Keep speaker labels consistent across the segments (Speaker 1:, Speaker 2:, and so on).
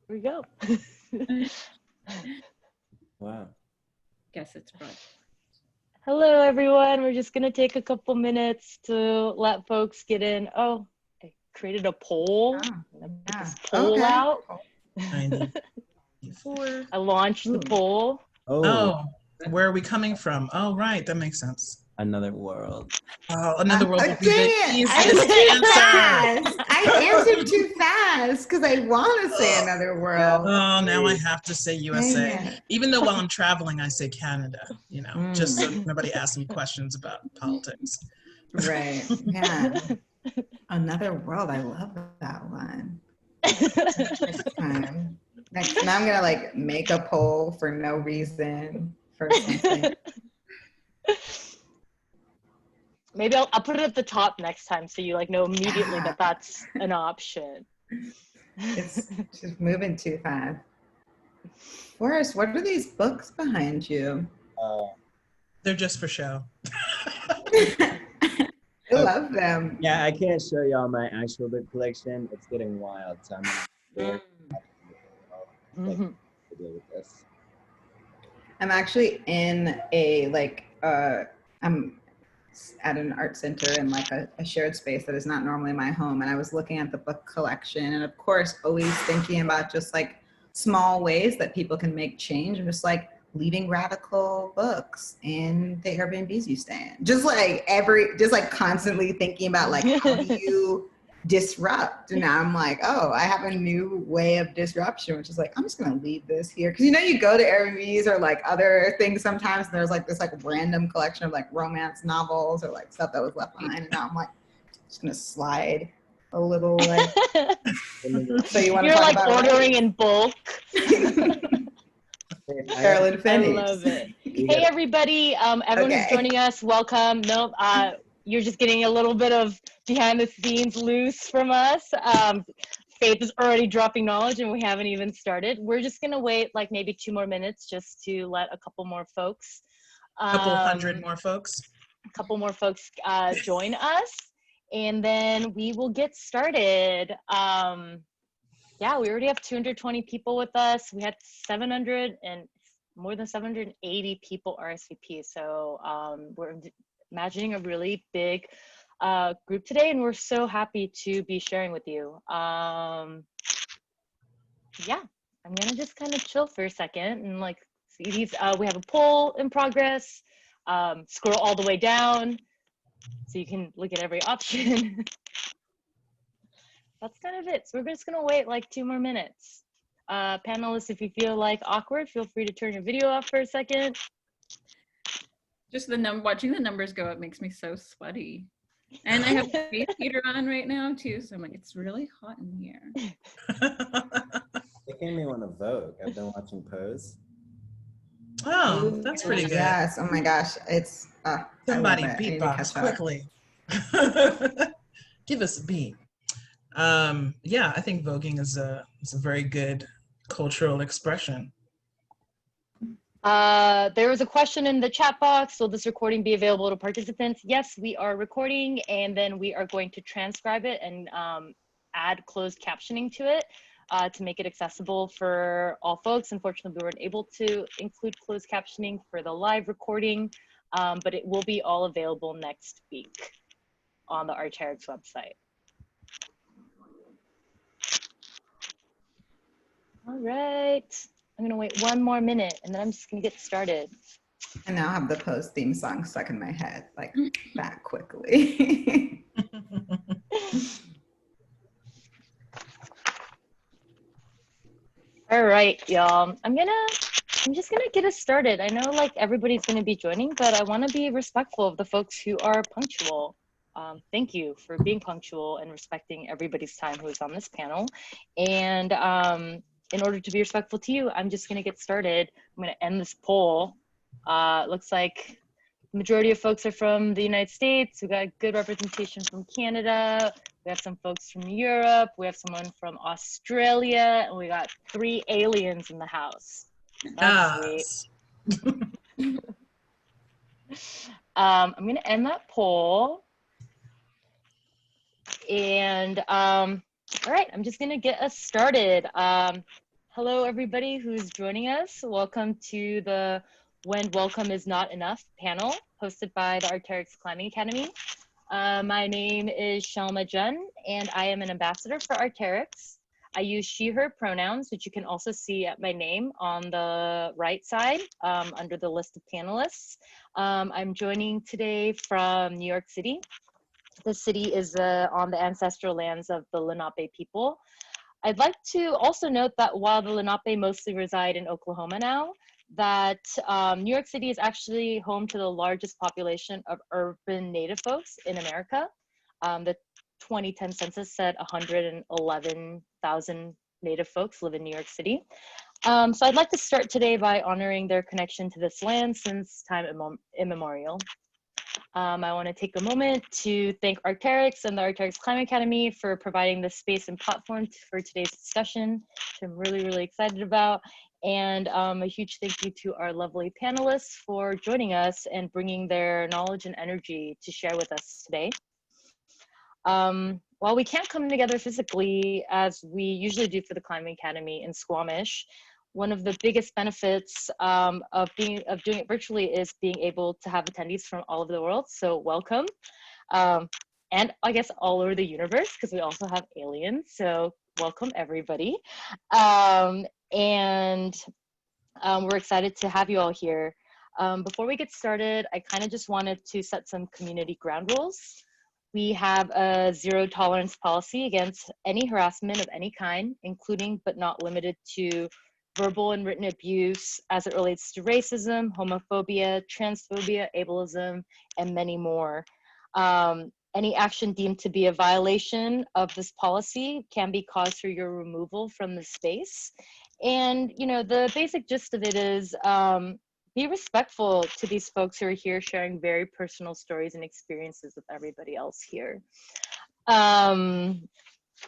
Speaker 1: Here we go.
Speaker 2: Wow.
Speaker 3: Guess it's broad.
Speaker 1: Hello, everyone. We're just going to take a couple minutes to let folks get in. Oh, I created a poll. I'm going to put this poll out.
Speaker 4: 94.
Speaker 1: I launched the poll.
Speaker 4: Oh, where are we coming from? Oh, right. That makes sense.
Speaker 2: Another world.
Speaker 4: Oh, another world would be
Speaker 5: Dang
Speaker 4: the
Speaker 5: it.
Speaker 4: easiest answer.
Speaker 5: I answered too fast because I want to say another world.
Speaker 4: Oh, now I have to say USA.
Speaker 5: Dang it.
Speaker 4: Even though while I'm traveling, I say Canada, just so nobody asks me questions about politics.
Speaker 5: Right. Yeah. Another world. I love that one. Next time I'm gonna like make a poll for no reason for something.
Speaker 1: Maybe I'll put it at the top next time so you like know immediately that that's an option.
Speaker 5: It's just moving too fast. Forrest, what are these books behind you?
Speaker 4: They're just for show.
Speaker 5: I love them.
Speaker 2: Yeah, I can't show y'all my actual book collection. It's getting wild, so I'm gonna to deal with this.
Speaker 5: I'm actually in I'm at an art center in like a shared space that is not normally my home. And I was looking at the book collection and of course, always thinking about just like small ways that people can make change and just like leaving radical books in the Airbnbs you stay in. Just like constantly thinking about like, how do you disrupt? And now I'm like, oh, I have a new way of disruption, which is like, I'm just gonna leave this here. Cause you go to Airbnbs or like other things sometimes and there's like this like random collection of like romance novels or like stuff that was left behind. And now I'm like, just gonna slide a little like, so you want to
Speaker 1: You're
Speaker 5: talk
Speaker 1: like
Speaker 5: about
Speaker 1: ordering in bulk.
Speaker 5: Carolyn Finney.
Speaker 1: I love it. Hey everybody, everyone who's joining us, welcome. No, you're just getting a little bit of behind the scenes loose from us. Faith is already dropping knowledge and we haven't even started. We're just gonna wait like maybe 2 more minutes just to let a couple more folks.
Speaker 4: A couple hundred more folks.
Speaker 1: A couple more folks join us and then we will get started. Yeah, we already have 220 people with us. We had more than 780 people RSVP. So we're imagining a really big group today, and we're so happy to be sharing with you. Yeah, I'm gonna just kind of chill for a second and like see these. We have a poll in progress. Scroll all the way down so you can look at every option. That's kind of it. So we're just gonna wait like 2 more minutes. Panelists, if you feel like awkward, feel free to turn your video off for a second.
Speaker 3: Just watching the numbers go up makes me so sweaty. And I have the face heater on right now too, so I'm like, it's really hot in here.
Speaker 2: It made me want to vote. I've been watching Pose.
Speaker 4: Oh, that's pretty good.
Speaker 5: Yes. Oh my gosh. It's
Speaker 4: somebody beatbox quickly. Give us a beat. Yeah, I think voguing is a very good cultural expression.
Speaker 1: There was a question in the chat box. Will this recording be available to participants? Yes, we are recording, and then we are going to transcribe it and add closed captioning to it to make it accessible for all folks. Unfortunately, we weren't able to include closed captioning for the live recording, but it will be all available next week on the Archaeology website. All right, I'm gonna wait 1 more minute and then I'm just gonna get started.
Speaker 5: I now have the Pose theme song stuck in my head, like that quickly.
Speaker 1: All right, y'all. I'm just gonna get us started. I know like everybody's gonna be joining, but I wanna be respectful of the folks who are punctual. Thank you for being punctual and respecting everybody's time who is on this panel. And in order to be respectful to you, I'm just gonna get started. I'm gonna end this poll. Looks like the majority of folks are from the United States. We got good representation from Canada. We have some folks from Europe. We have someone from Australia, and we got 3 aliens in the house. That's sweet. I'm gonna end that poll. And all right, I'm just gonna get us started. Hello, everybody who's joining us. Welcome to the When Welcome Is Not Enough panel hosted by the Arc'teryx Climbing Academy. My name is Shelma Jun, and I am an ambassador for Arc'teryx. I use she, her pronouns, which you can also see at my name on the right side under the list of panelists. I'm joining today from New York City. The city is on the ancestral lands of the Lenape people. I'd like to also note that while the Lenape mostly reside in Oklahoma now, that New York City is actually home to the largest population of urban Native folks in America. The 2010 census said 111,000 Native folks live in New York City. So I'd like to start today by honoring their connection to this land since time immemorial. I want to take a moment to thank Arc'teryx and the Arc'teryx Climbing Academy for providing this space and platform for today's discussion, which I'm really, really excited about. And a huge thank you to our lovely panelists for joining us and bringing their knowledge and energy to share with us today. While we can't come together physically, as we usually do for the Climbing Academy in Squamish, one of the biggest benefits of doing it virtually is being able to have attendees from all over the world. So welcome. And I guess all over the universe, because we also have aliens. So welcome everybody. We're excited to have you all here. Before we get started, I kind of just wanted to set some community ground rules. We have a zero tolerance policy against any harassment of any kind, including but not limited to verbal and written abuse as it relates to racism, homophobia, transphobia, ableism, and many more. Any action deemed to be a violation of this policy can be cause for your removal from the space. And, you know, the basic gist of it is be respectful to these folks who are here sharing very personal stories and experiences with everybody else here.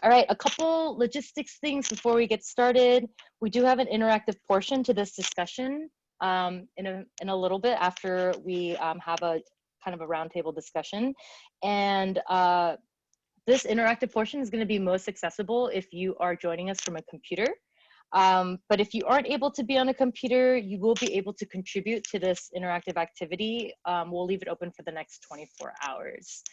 Speaker 1: All right, a couple logistics things before we get started. We do have an interactive portion to this discussion in a little bit after we have a kind of a roundtable discussion. And this interactive portion is going to be most accessible if you are joining us from a computer. But if you aren't able to be on a computer, you will be able to contribute to this interactive activity. We'll leave it open for the next 24 hours.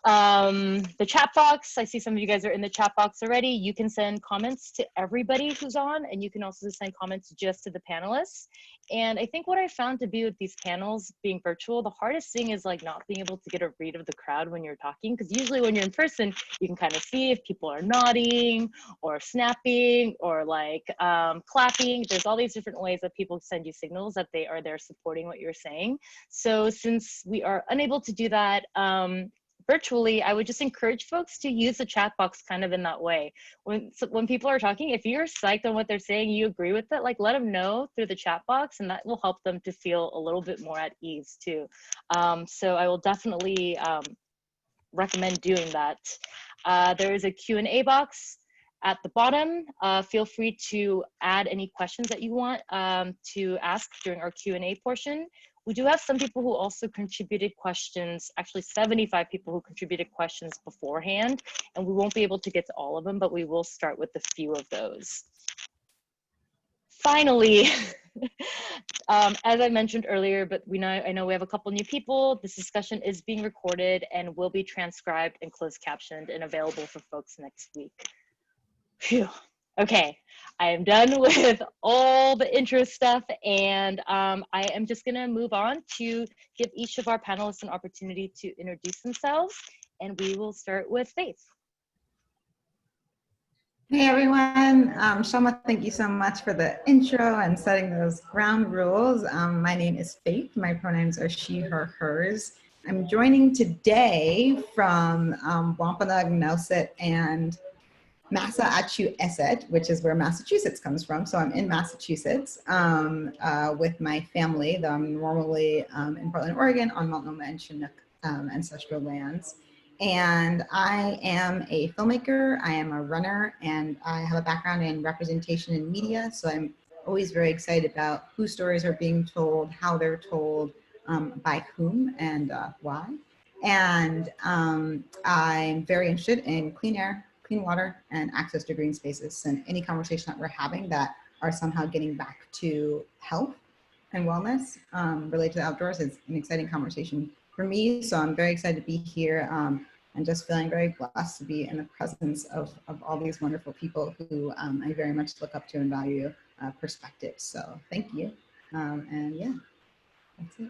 Speaker 1: The chat box, I see some of you guys are in the chat box already. You can send comments to everybody who's on, and you can also send comments just to the panelists. And I think what I found to be with these panels being virtual, the hardest thing is like not being able to get a read of the crowd when you're talking, because usually when you're in person, you can kind of see if people are nodding or snapping or like clapping. There's all these different ways that people send you signals that they are there supporting what you're saying. So since we are unable to do that, virtually, I would just encourage folks to use the chat box kind of in that way. When people are talking, if you're psyched on what they're saying, you agree with it, like let them know through the chat box, and that will help them to feel a little bit more at ease too. So I will definitely recommend doing that. There is a Q&A box at the bottom. Feel free to add any questions that you want to ask during our Q&A portion. We do have some people who also contributed questions, actually 75 people who contributed questions beforehand, and we won't be able to get to all of them, but we will start with a few of those. Finally, as I mentioned earlier, but I know we have a couple new people, this discussion is being recorded and will be transcribed and closed captioned and available for folks next week. Phew. Okay, I am done with all the intro stuff, and I am just gonna move on to give each of our panelists an opportunity to introduce themselves, and we will start with Faith.
Speaker 5: Hey everyone, Shelma, thank you so much for the intro and setting those ground rules. My name is Faith, my pronouns are she, her, hers. I'm joining today from Wampanoag, Nauset, and Massachusetts, which is where Massachusetts comes from. So I'm in Massachusetts with my family, though I'm normally in Portland, Oregon on Multnomah and Chinook ancestral lands. And I am a filmmaker, I am a runner, and I have a background in representation in media. So I'm always very excited about whose stories are being told, how they're told, by whom, and why. And I'm very interested in clean air, clean water and access to green spaces. And any conversation that we're having that are somehow getting back to health and wellness related to the outdoors is an exciting conversation for me. So I'm very excited to be here and just feeling very blessed to be in the presence of all these wonderful people who I very much look up to and value perspectives. So thank you. And yeah, that's it.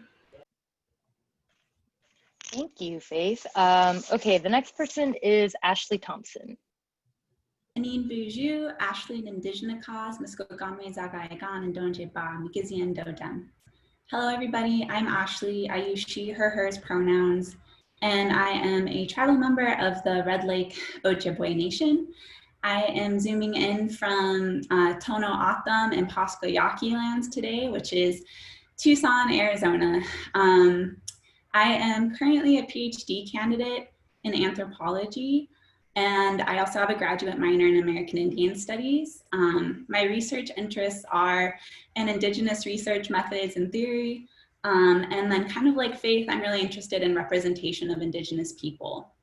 Speaker 1: Thank you, Faith. Okay, the next person is Ashley Thompson.
Speaker 6: Anin Buju, Ashley Indigenous, Muskogame Zagaigan, and Donje Ba, Mikizian Dodem. Hello, everybody. I'm Ashley. I use she, her, hers pronouns, and I am a tribal member of the Red Lake Ojibwe Nation. I am zooming in from Tono Atham and Pasco Yaqui lands today, which is Tucson, Arizona. I am currently a PhD candidate in anthropology, and I also have a graduate minor in American Indian Studies. My research interests are in Indigenous research methods and theory, and then kind of like Faith, I'm really interested in representation of Indigenous people.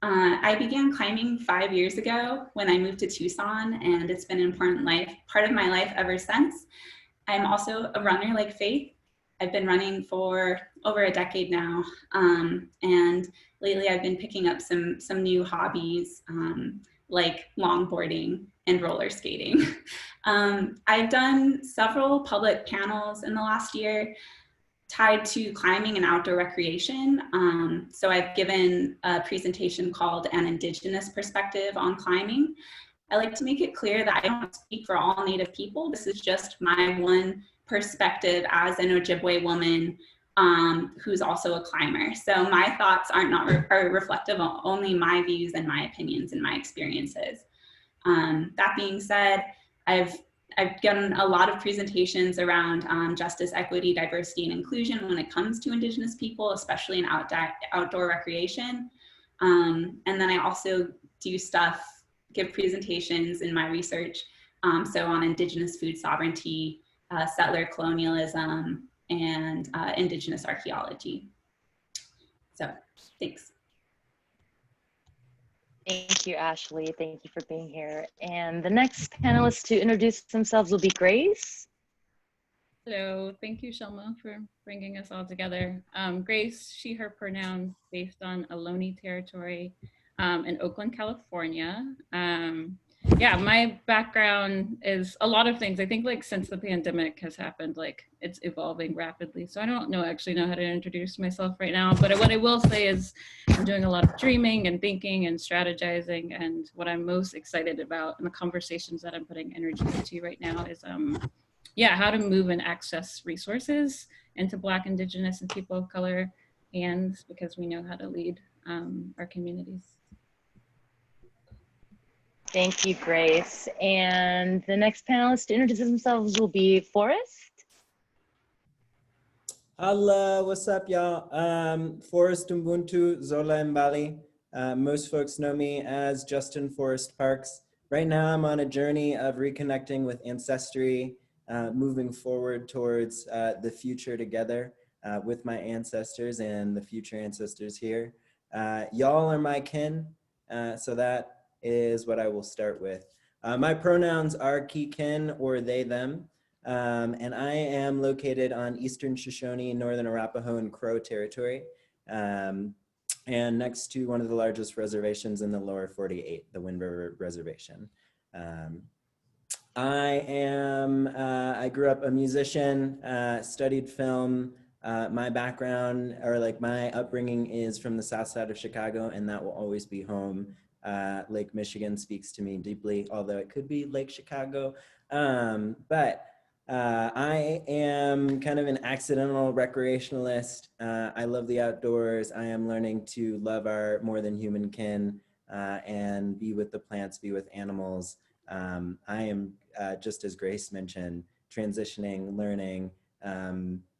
Speaker 6: I began climbing 5 years ago when I moved to Tucson, and it's been an important part of my life ever since. I'm also a runner like Faith. I've been running for over a decade now, and lately I've been picking up some new hobbies like longboarding and roller skating. I've done several public panels in the last year tied to climbing and outdoor recreation. So I've given a presentation called An Indigenous Perspective on Climbing. I like to make it clear that I don't speak for all Native people. This is just my one perspective as an Ojibwe woman who's also a climber. So my thoughts are reflective of only my views and my opinions and my experiences. That being said, I've done a lot of presentations around justice, equity, diversity, and inclusion when it comes to Indigenous people, especially in outdoor recreation. And then I also give presentations in my research, so on Indigenous food sovereignty, settler colonialism, and Indigenous archaeology. So, thanks.
Speaker 1: Thank you, Ashley. Thank you for being here. And the next panelists to introduce themselves will be Grace.
Speaker 3: Hello, thank you, Shelma, for bringing us all together. Grace, she, her pronouns based on Ohlone territory in Oakland, California. Yeah, my background is a lot of things. I think like since the pandemic has happened, like it's evolving rapidly. So I don't actually know how to introduce myself right now, but what I will say is I'm doing a lot of dreaming and thinking and strategizing. And what I'm most excited about in the conversations that I'm putting energy into right now is yeah, how to move and access resources into Black, Indigenous, and people of color hands, because we know how to lead our communities.
Speaker 1: Thank you, Grace. And the next panelist to introduce themselves will be Forrest.
Speaker 2: Hello, what's up, y'all? Forrest Ubuntu Zola Mbali. Most folks know me as Justin Forrest Parks. Right now, I'm on a journey of reconnecting with ancestry, moving forward towards the future together with my ancestors and the future ancestors here. Y'all are my kin, so that is what I will start with. My pronouns are key, kin, or they, them, and I am located on Eastern Shoshone, Northern Arapaho, and Crow territory, and next to one of the largest reservations in the lower 48, the Wind River Reservation. I grew up a musician, studied film. My background, or like my upbringing, is from the south side of Chicago, and that will always be home. Lake Michigan speaks to me deeply, although it could be Lake Chicago. But I am kind of an accidental recreationalist. I love the outdoors. I am learning to love our more than human kin and be with the plants, be with animals. I am, just as Grace mentioned, transitioning, learning.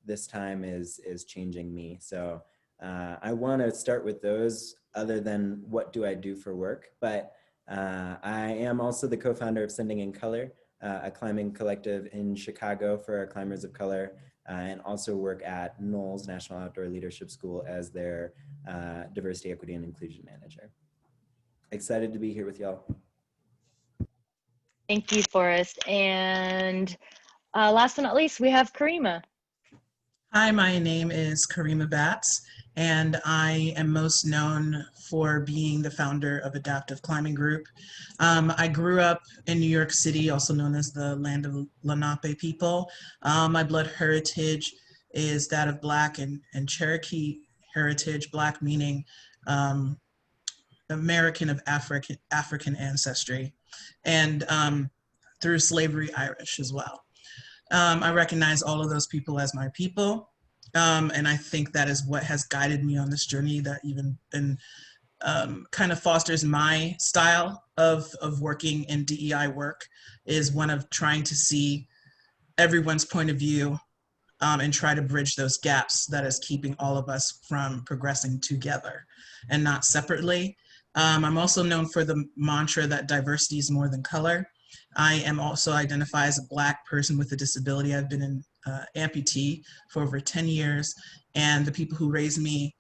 Speaker 2: This time is changing me. So I want to start with those, other than what do I do for work. But I am also the co-founder of Sending in Color, a climbing collective in Chicago for our climbers of color, and also work at Knowles National Outdoor Leadership School as their diversity, equity, and inclusion manager. excited to be here with y'all.
Speaker 1: Thank you, Forrest. And last but not least, we have Karima.
Speaker 4: Hi, my name is Karima Batts, and I am most known for being the founder of Adaptive Climbing Group. I grew up in New York City, also known as the land of Lenape people. My blood heritage is that of Black and Cherokee heritage, Black meaning American of African ancestry, and through slavery, Irish as well. I recognize all of those people as my people, and I think that is what has guided me on this journey, that even kind of fosters my style of working in DEI work, is one of trying to see everyone's point of view and try to bridge those gaps that is keeping all of us from progressing together and not separately. I'm also known for the mantra that diversity is more than color. I am also identified as a Black person with a disability. I've been an amputee for over 10 years, and the people who raised me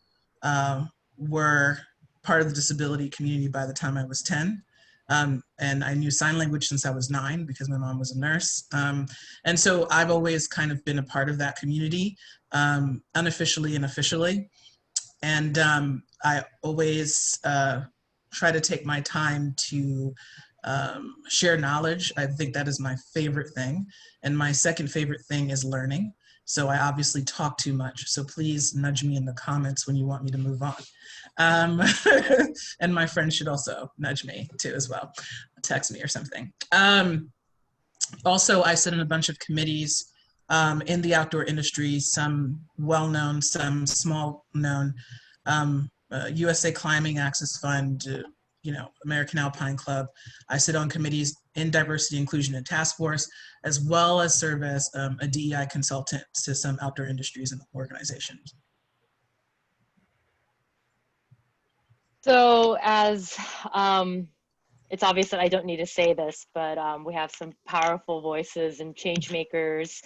Speaker 4: were part of the disability community by the time I was 10. And I knew sign language since I was 9 because my mom was a nurse. And so I've always kind of been a part of that community, unofficially and officially. And I always try to take my time to share knowledge. I think that is my favorite thing. And my second favorite thing is learning. So I obviously talk too much. So please nudge me in the comments when you want me to move on. And my friends should also nudge me too as well. Text me or something. Also, I sit in a bunch of committees in the outdoor industry, some well-known, some small-known, USA Climbing Access Fund, American Alpine Club. I sit on committees in diversity, inclusion, and task force, as well as serve as a DEI consultant to some outdoor industries and organizations.
Speaker 1: So as it's obvious that I don't need to say this, but we have some powerful voices and change makers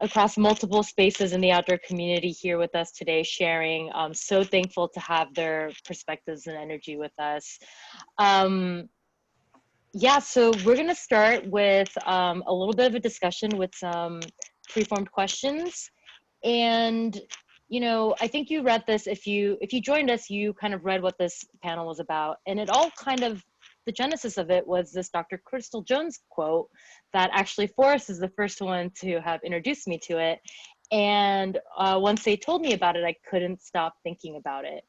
Speaker 1: across multiple spaces in the outdoor community here with us today sharing. I'm so thankful to have their perspectives and energy with us. Yeah, so we're gonna start with a little bit of a discussion with some preformed questions. And I think you read this, if you joined us, you kind of read what this panel was about. And it all kind of, the genesis of it was this Dr. Crystal Jones quote that actually Forrest is the first one to have introduced me to it. And once they told me about it, I couldn't stop thinking about it.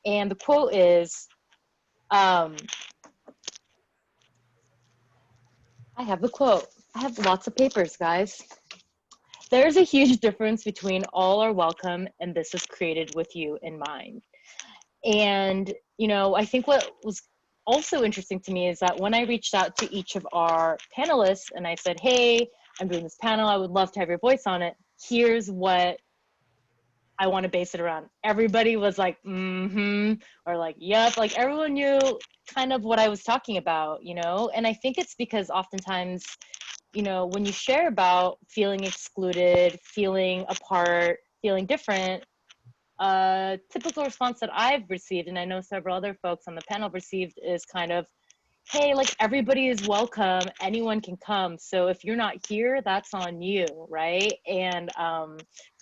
Speaker 1: And the quote is, I have the quote. I have lots of papers, guys. There's a huge difference between all are welcome and this is created with you in mind. And, I think what was also interesting to me is that when I reached out to each of our panelists and I said, hey, I'm doing this panel, I would love to have your voice on it. Here's what I want to base it around. Everybody was like, or like, yep, like everyone knew kind of what I was talking about, And I think it's because oftentimes, when you share about feeling excluded, feeling apart, feeling different, a typical response that I've received, and I know several other folks on the panel received, is kind of, hey, like everybody is welcome, anyone can come. So if you're not here, that's on you, right? And kind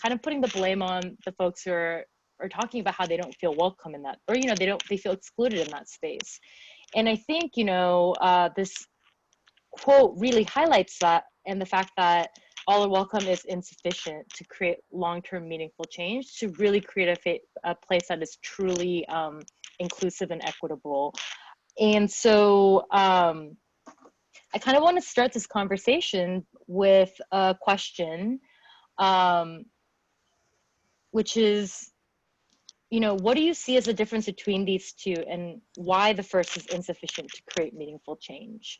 Speaker 1: of putting the blame on the folks who are talking about how they don't feel welcome in that, or, they feel excluded in that space. And I think, this quote really highlights that, and the fact that all are welcome is insufficient to create long-term meaningful change, to really create a place that is truly inclusive and equitable. And so I kind of want to start this conversation with a question, which is, what do you see as the difference between these two, and why the first is insufficient to create meaningful change?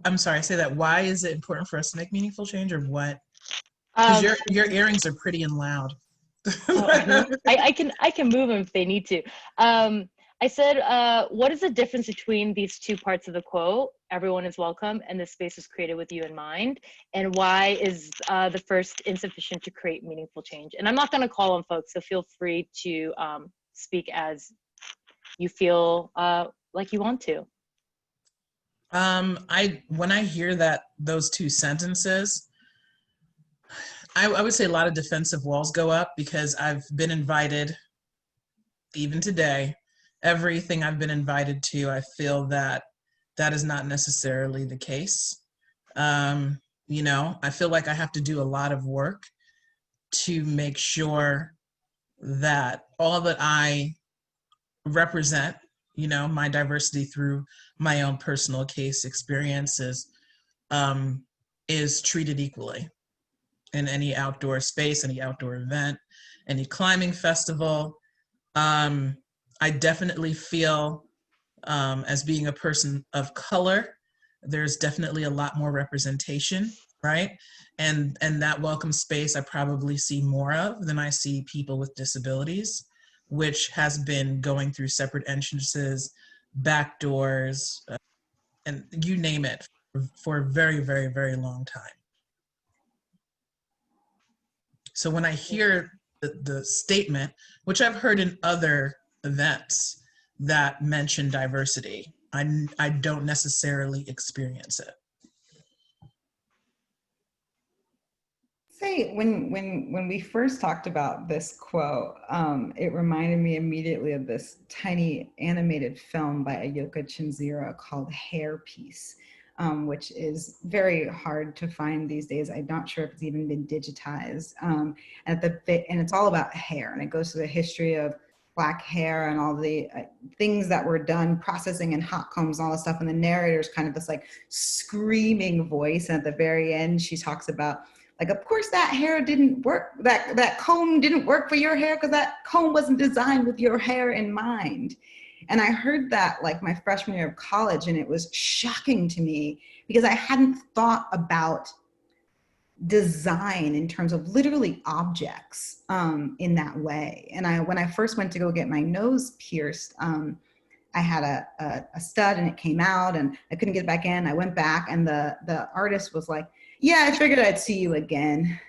Speaker 4: I'm sorry, say that. Why is it important for us to make meaningful change, or what? Because your earrings are pretty and loud.
Speaker 1: I can move them if they need to. I I said, what is the difference between these two parts of the quote? Everyone is welcome and this space was created with you in mind. And why is the first insufficient to create meaningful change? And I'm not gonna call on folks, so feel free to speak as you feel like you want to.
Speaker 4: When I hear those two sentences, I would say a lot of defensive walls go up, because I've been invited, even today, everything I've been invited to, I feel that is not necessarily the case. You know, I feel like I have to do a lot of work to make sure that all that I represent, you know, my diversity through my own personal case experiences, is treated equally in any outdoor space, any outdoor event, any climbing festival. I definitely feel, as being a person of color, there's definitely a lot more representation, right? And that welcome space I probably see more of than I see people with disabilities, which has been going through separate entrances, back doors, and you name it, for a very, very, very long time. So when I hear the statement, which I've heard in other events that mention diversity, I don't necessarily experience it.
Speaker 5: Say, when we first talked about this quote, it reminded me immediately of this tiny animated film by Ayoka Chinzira called Hair Piece, which is very hard to find these days. I'm not sure if it's even been digitized. And it's all about hair, and it goes to the history of Black hair and all the things that were done, processing and hot combs, all this stuff. And the narrator's kind of this like screaming voice. And at the very end, she talks about, like, of course that hair didn't work, that comb didn't work for your hair because that comb wasn't designed with your hair in mind. And I heard that like my freshman year of college, and it was shocking to me because I hadn't thought about design in terms of literally objects in that way. And when I first went to go get my nose pierced, I had a stud and it came out and I couldn't get it back in. I went back and the artist was like, yeah, I figured I'd see you again.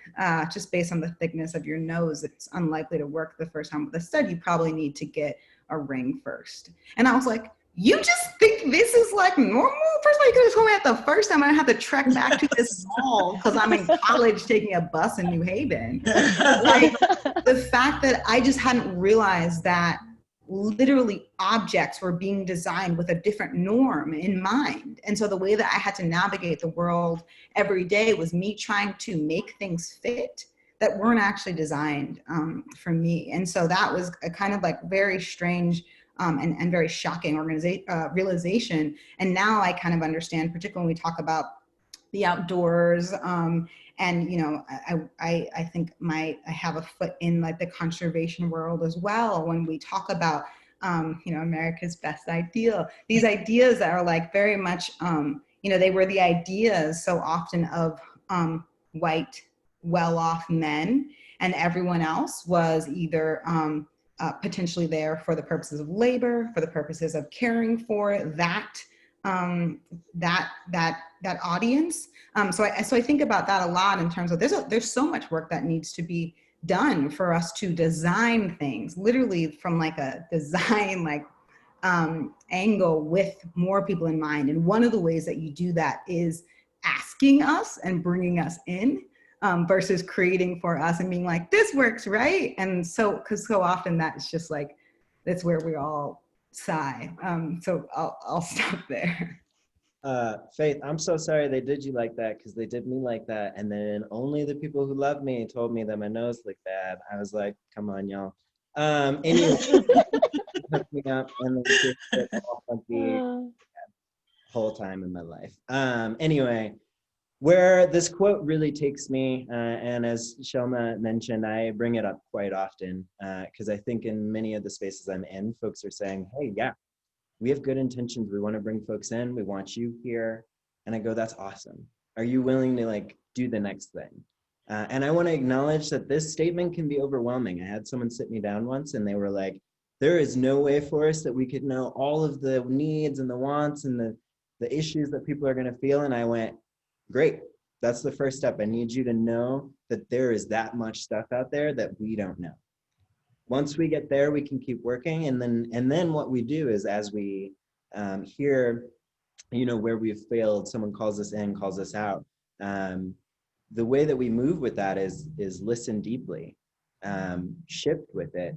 Speaker 5: Just based on the thickness of your nose, it's unlikely to work the first time with a stud. You probably need to get a ring first. And I was like, you just think this is like normal? First of all, you could have told me that the first time. I have to trek back to this mall because I'm in college taking a bus in New Haven. Like, the fact that I just hadn't realized that literally objects were being designed with a different norm in mind. And so the way that I had to navigate the world every day was me trying to make things fit that weren't actually designed for me. And so that was a kind of like very strange and very shocking realization. And now I kind of understand, particularly when we talk about the outdoors, and you know, I think I have a foot in like the conservation world as well. When we talk about you know, America's best ideal, these ideas that are like very much you know, they were the ideas so often of white well-off men, and everyone else was either potentially there for the purposes of labor, for the purposes of caring for that audience. So I think about that a lot in terms of there's so much work that needs to be done for us to design things, literally from like a design angle with more people in mind. And one of the ways that you do that is asking us and bringing us in. Versus creating for us and being like, this works, right? And so, because so often that's just like, that's where we all sigh. So I'll stop there.
Speaker 2: Faith, I'm so sorry they did you like that, because they did me like that. And then only the people who love me told me that my nose looked bad. I was like, come on, y'all. Anyway, hooked me up and then all funky whole time in my life. Anyway, where this quote really takes me, and as Shelma mentioned, I bring it up quite often, because I think in many of the spaces I'm in, folks are saying, hey, yeah, we have good intentions. We want to bring folks in. We want you here. And I go, that's awesome. Are you willing to like do the next thing? And I want to acknowledge that this statement can be overwhelming. I had someone sit me down once and they were like, there is no way for us that we could know all of the needs and the wants and the issues that people are going to feel. And I went, great, that's the first step. I need you to know that there is that much stuff out there that we don't know. Once we get there, we can keep working. And then what we do is, as we hear, where we've failed, someone calls us in, calls us out. The way that we move with that is listen deeply, shift with it,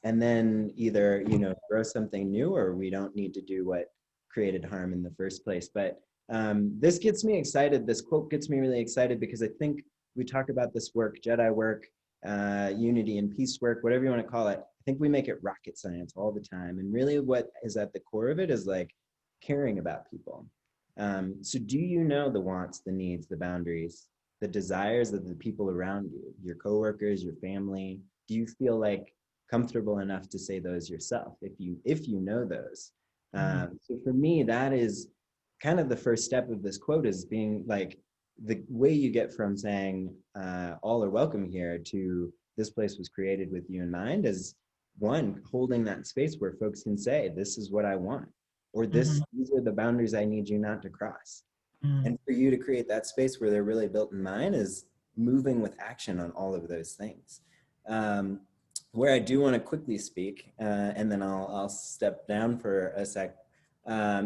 Speaker 2: and then either, grow something new, or we don't need to do what created harm in the first place. But this gets me excited. This quote gets me really excited, because I think we talk about this work, Jedi work, unity and peace work, whatever you want to call it. I think we make it rocket science all the time. And really what is at the core of it is like caring about people. So do you know the wants, the needs, the boundaries, the desires of the people around you, your coworkers, your family? Do you feel like comfortable enough to say those yourself, if you know those? So for me, that is kind of the first step of this quote, is being like, the way you get from saying all are welcome here to this place was created with you in mind, is one, holding that space where folks can say, this is what I want, or these are the boundaries I need you not to cross. And for you to create that space where they're really built in mind is moving with action on all of those things. Where I do want to quickly speak, and then I'll step down for a sec,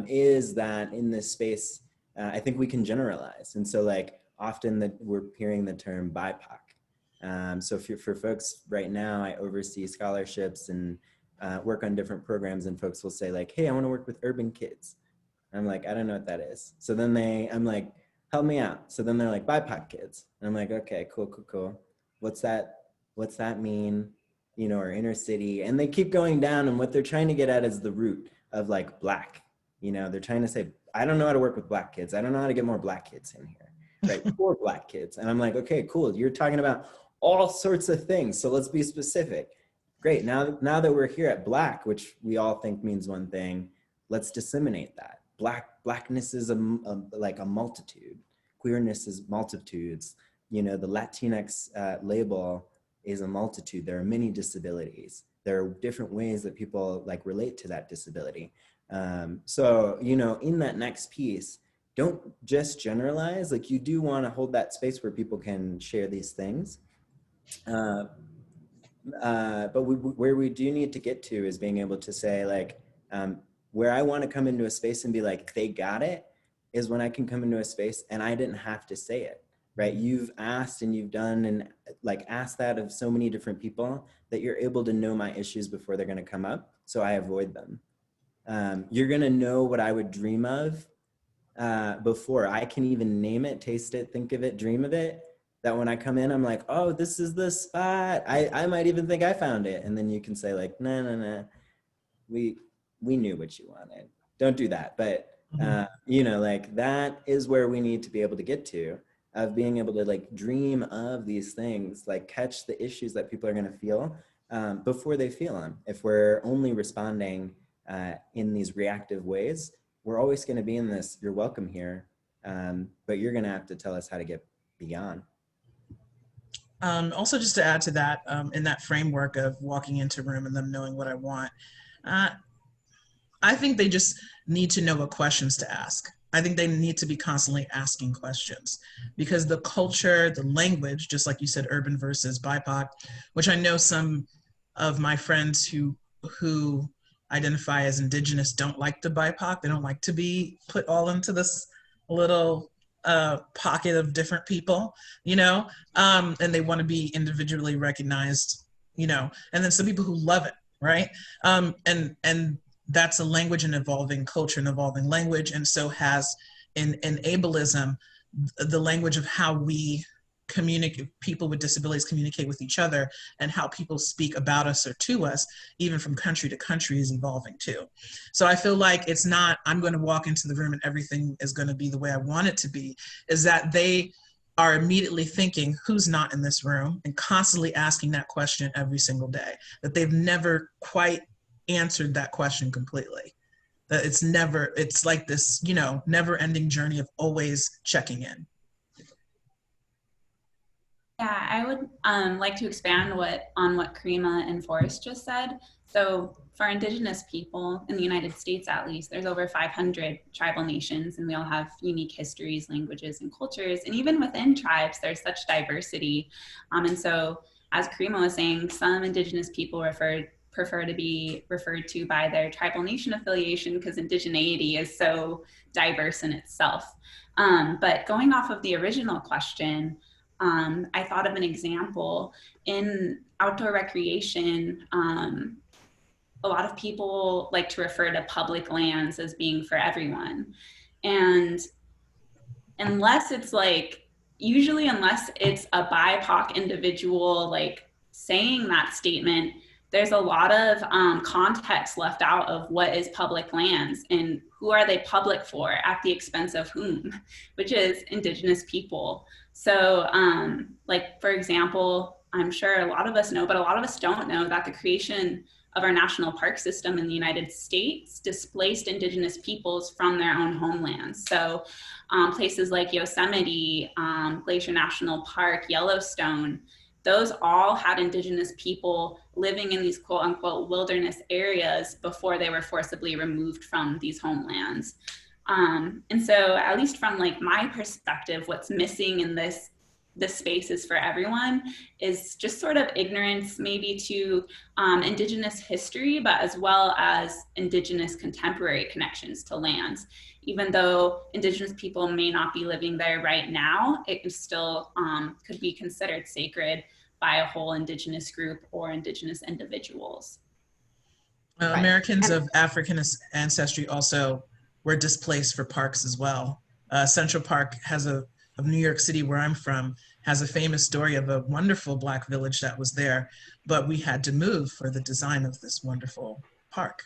Speaker 2: is that in this space, I think we can generalize. And so like often that we're hearing the term BIPOC. So for folks right now, I oversee scholarships and work on different programs, and folks will say like, hey, I want to work with urban kids. I'm like, I don't know what that is. So then I'm like, help me out. So then they're like, BIPOC kids. And I'm like, okay, cool. What's that mean? Or inner city. And they keep going down, and what they're trying to get at is the root of like Black. They're trying to say, I don't know how to work with Black kids. I don't know how to get more Black kids in here, right? Poor Black kids. And I'm like, okay, cool. You're talking about all sorts of things. So let's be specific. Great. Now that we're here at Black, which we all think means one thing, let's disseminate that. Blackness is like a multitude. Queerness is multitudes. The Latinx label is a multitude. There are many disabilities. There are different ways that people like relate to that disability. So, in that next piece, don't just generalize. Like, you do want to hold that space where people can share these things. But where we do need to get to is being able to say like, where I want to come into a space and be like, they got it, is when I can come into a space and I didn't have to say it, right? You've asked and you've done and like asked that of so many different people that you're able to know my issues before they're going to come up. So I avoid them. You're going to know what I would dream of before I can even name it, taste it, think of it, dream of it. That when I come in, I'm like, oh, this is the spot. I might even think I found it. And then you can say like, no, we knew what you wanted. Don't do that. But, like that is where we need to be able to get to, of being able to like dream of these things, like catch the issues that people are going to feel before they feel them. If we're only responding in these reactive ways, we're always going to be in this, you're welcome here, but you're going to have to tell us how to get beyond.
Speaker 4: Also, just to add to that, in that framework of walking into a room and them knowing what I want, I think they just need to know what questions to ask. I think they need to be constantly asking questions, because the culture, the language, just like you said, urban versus BIPOC, which I know some of my friends who identify as Indigenous don't like the BIPOC. They don't like to be put all into this little pocket of different people, and they want to be individually recognized, and then some people who love it, right? And that's a language and evolving culture and evolving language, and so has in ableism, the language of how we communicate, people with disabilities communicate with each other, and how people speak about us or to us, even from country to country, is evolving too. So I feel like it's not, I'm going to walk into the room and everything is going to be the way I want it to be, is that they are immediately thinking, who's not in this room, and constantly asking that question every single day, that they've never quite answered that question completely. That it's like this, never ending journey of always checking in.
Speaker 6: Yeah, I would like to expand on what Karima and Forrest just said. So for Indigenous people in the United States, at least, there's over 500 tribal nations, and we all have unique histories, languages, and cultures. And even within tribes, there's such diversity. And so, as Karima was saying, some Indigenous people prefer to be referred to by their tribal nation affiliation because indigeneity is so diverse in itself. But going off of the original question, I thought of an example in outdoor recreation. A lot of people like to refer to public lands as being for everyone. And unless it's usually unless it's a BIPOC individual like saying that statement, there's a lot of context left out of what is public lands and who are they public for at the expense of whom, which is Indigenous people. So for example, I'm sure a lot of us know, but a lot of us don't know that the creation of our national park system in the United States displaced Indigenous peoples from their own homelands. So places like Yosemite, Glacier National Park, Yellowstone, those all had Indigenous people living in these quote unquote wilderness areas before they were forcibly removed from these homelands. And so at least from my perspective, what's missing in this space is for everyone is just sort of ignorance maybe to Indigenous history, but as well as Indigenous contemporary connections to lands. Even though Indigenous people may not be living there right now, it still could be considered sacred by a whole Indigenous group or Indigenous individuals.
Speaker 4: Right. Americans of African ancestry also were displaced for parks as well. Central Park of New York City, where I'm from, has a famous story of a wonderful Black village that was there, but we had to move for the design of this wonderful park.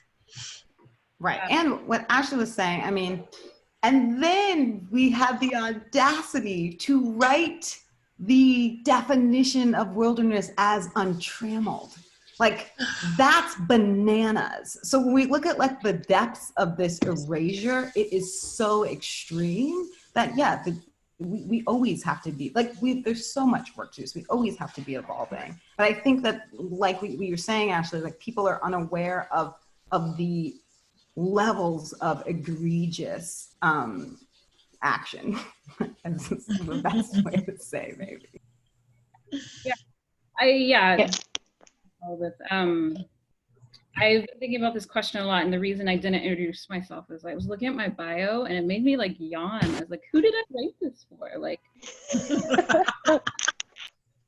Speaker 5: Right, and what Ashley was saying, I mean, and then we had the audacity to write the definition of wilderness as untrammeled. That's bananas. So when we look at the depths of this erasure, it is so extreme that we always have to be there's so much work to do, so we always have to be evolving. But I think that we were saying, Ashley, people are unaware of the levels of egregious action. That's the best way to say, maybe.
Speaker 3: All this. I've been thinking about this question a lot, and the reason I didn't introduce myself is I was looking at my bio and it made me yawn. I was like, who did I write this for?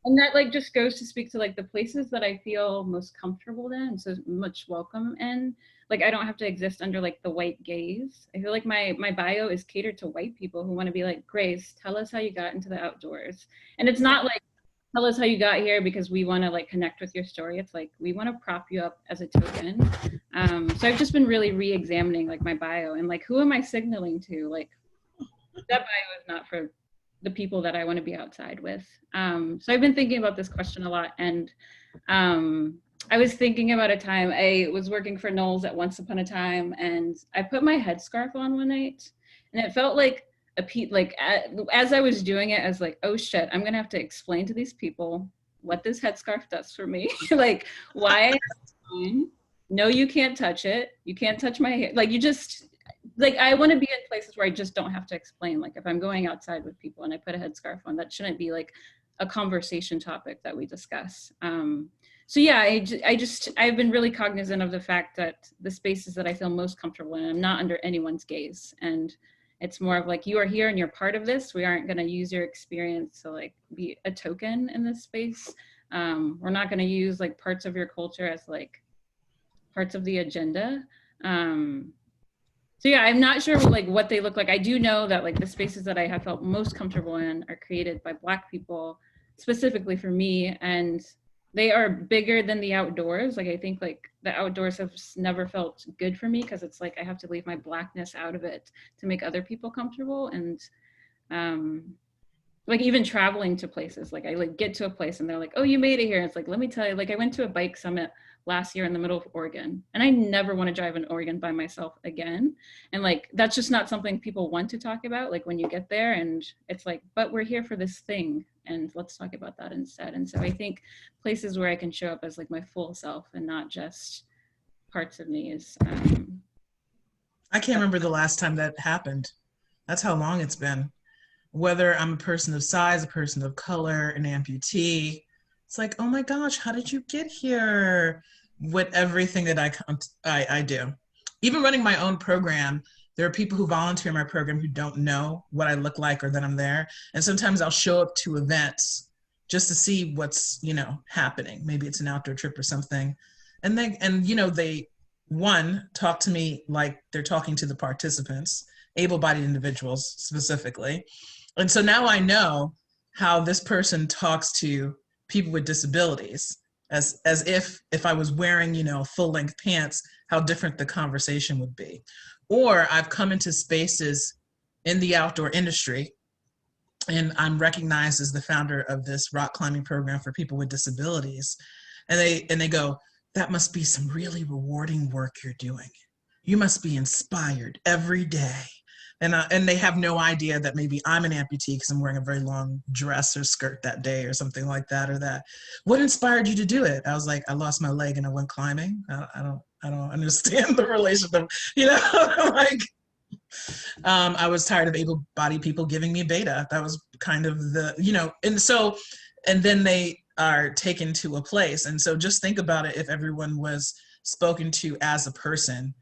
Speaker 3: And that just goes to speak to the places that I feel most comfortable in and so much welcome in. I don't have to exist under the white gaze. I feel like my bio is catered to white people who want to be like, Grace, tell us how you got into the outdoors. And it's not tell us how you got here because we want to connect with your story. It's we want to prop you up as a token. So I've just been really re-examining my bio and who am I signaling to? That bio is not for the people that I want to be outside with. So I've been thinking about this question a lot, and I was thinking about a time I was working for Knowles at Once Upon a Time, and I put my headscarf on one night, and it felt as I was doing it, I was oh shit, I'm gonna have to explain to these people what this headscarf does for me. Why it's fine. No, you can't touch it. You can't touch my hair. You just, I want to be in places where I just don't have to explain. If I'm going outside with people and I put a headscarf on, that shouldn't be a conversation topic that we discuss. So yeah, I've been really cognizant of the fact that the spaces that I feel most comfortable in, I'm not under anyone's gaze. And it's more of you are here and you're part of this. We aren't going to use your experience to be a token in this space. We're not going to use parts of your culture as parts of the agenda. So yeah, I'm not sure what they look like. I do know that the spaces that I have felt most comfortable in are created by Black people, specifically for me, and they are bigger than the outdoors. I think the outdoors have never felt good for me because it's I have to leave my Blackness out of it to make other people comfortable. And even traveling to places, I get to a place and they're oh, you made it here. It's let me tell you, I went to a bike summit last year in the middle of Oregon. And I never want to drive in Oregon by myself again. And like, that's just not something people want to talk about, like when you get there. And it's like, but we're here for this thing, and let's talk about that instead. And so I think places where I can show up as like my full self and not just parts of me is,
Speaker 4: I can't remember the last time that happened. That's how long it's been. Whether I'm a person of size, a person of color, an amputee, it's like, oh my gosh, how did you get here? With everything that I do. Even running my own program, there are people who volunteer in my program who don't know what I look like or that I'm there. And sometimes I'll show up to events just to see what's, you know, happening. Maybe it's an outdoor trip or something. And they talk to me like they're talking to the participants, able-bodied individuals specifically. And so now I know how this person talks to people with disabilities, as if I was wearing, you know, full-length pants, how different the conversation would be. Or I've come into spaces in the outdoor industry, and I'm recognized as the founder of this rock climbing program for people with disabilities. And they go, that must be some really rewarding work you're doing. You must be inspired every day. And they have no idea that maybe I'm an amputee because I'm wearing a very long dress or skirt that day or something like that, or that. What inspired you to do it? I was like, I lost my leg and I went climbing. I don't understand the relationship, you know, like, I was tired of able-bodied people giving me beta. That was kind of the, you know, and then they are taken to a place. And so just think about it, if everyone was spoken to as a person,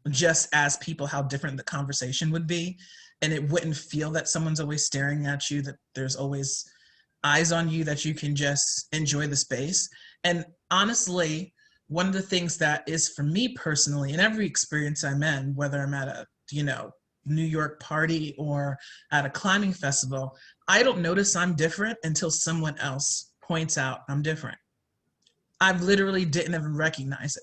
Speaker 4: just as people, how different the conversation would be. And it wouldn't feel that someone's always staring at you, that there's always eyes on you, that you can just enjoy the space. And honestly, one of the things that is for me personally, in every experience I'm in, whether I'm at a, you know, New York party or at a climbing festival, I don't notice I'm different until someone else points out I'm different. I literally didn't even recognize it,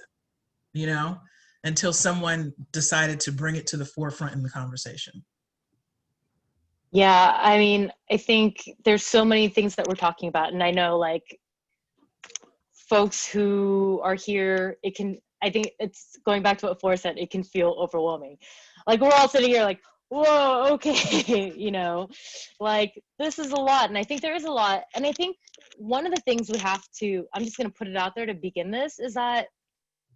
Speaker 4: you know, until someone decided to bring it to the forefront in the conversation.
Speaker 1: Yeah, I mean, I think there's so many things that we're talking about, and I know like folks who are here, I think it's going back to what Flora said, it can feel overwhelming. Like we're all sitting here like, whoa, okay, you know, like this is a lot. And I think there is a lot. And I think one of the things we have to, I'm just going to put it out there to begin this, is that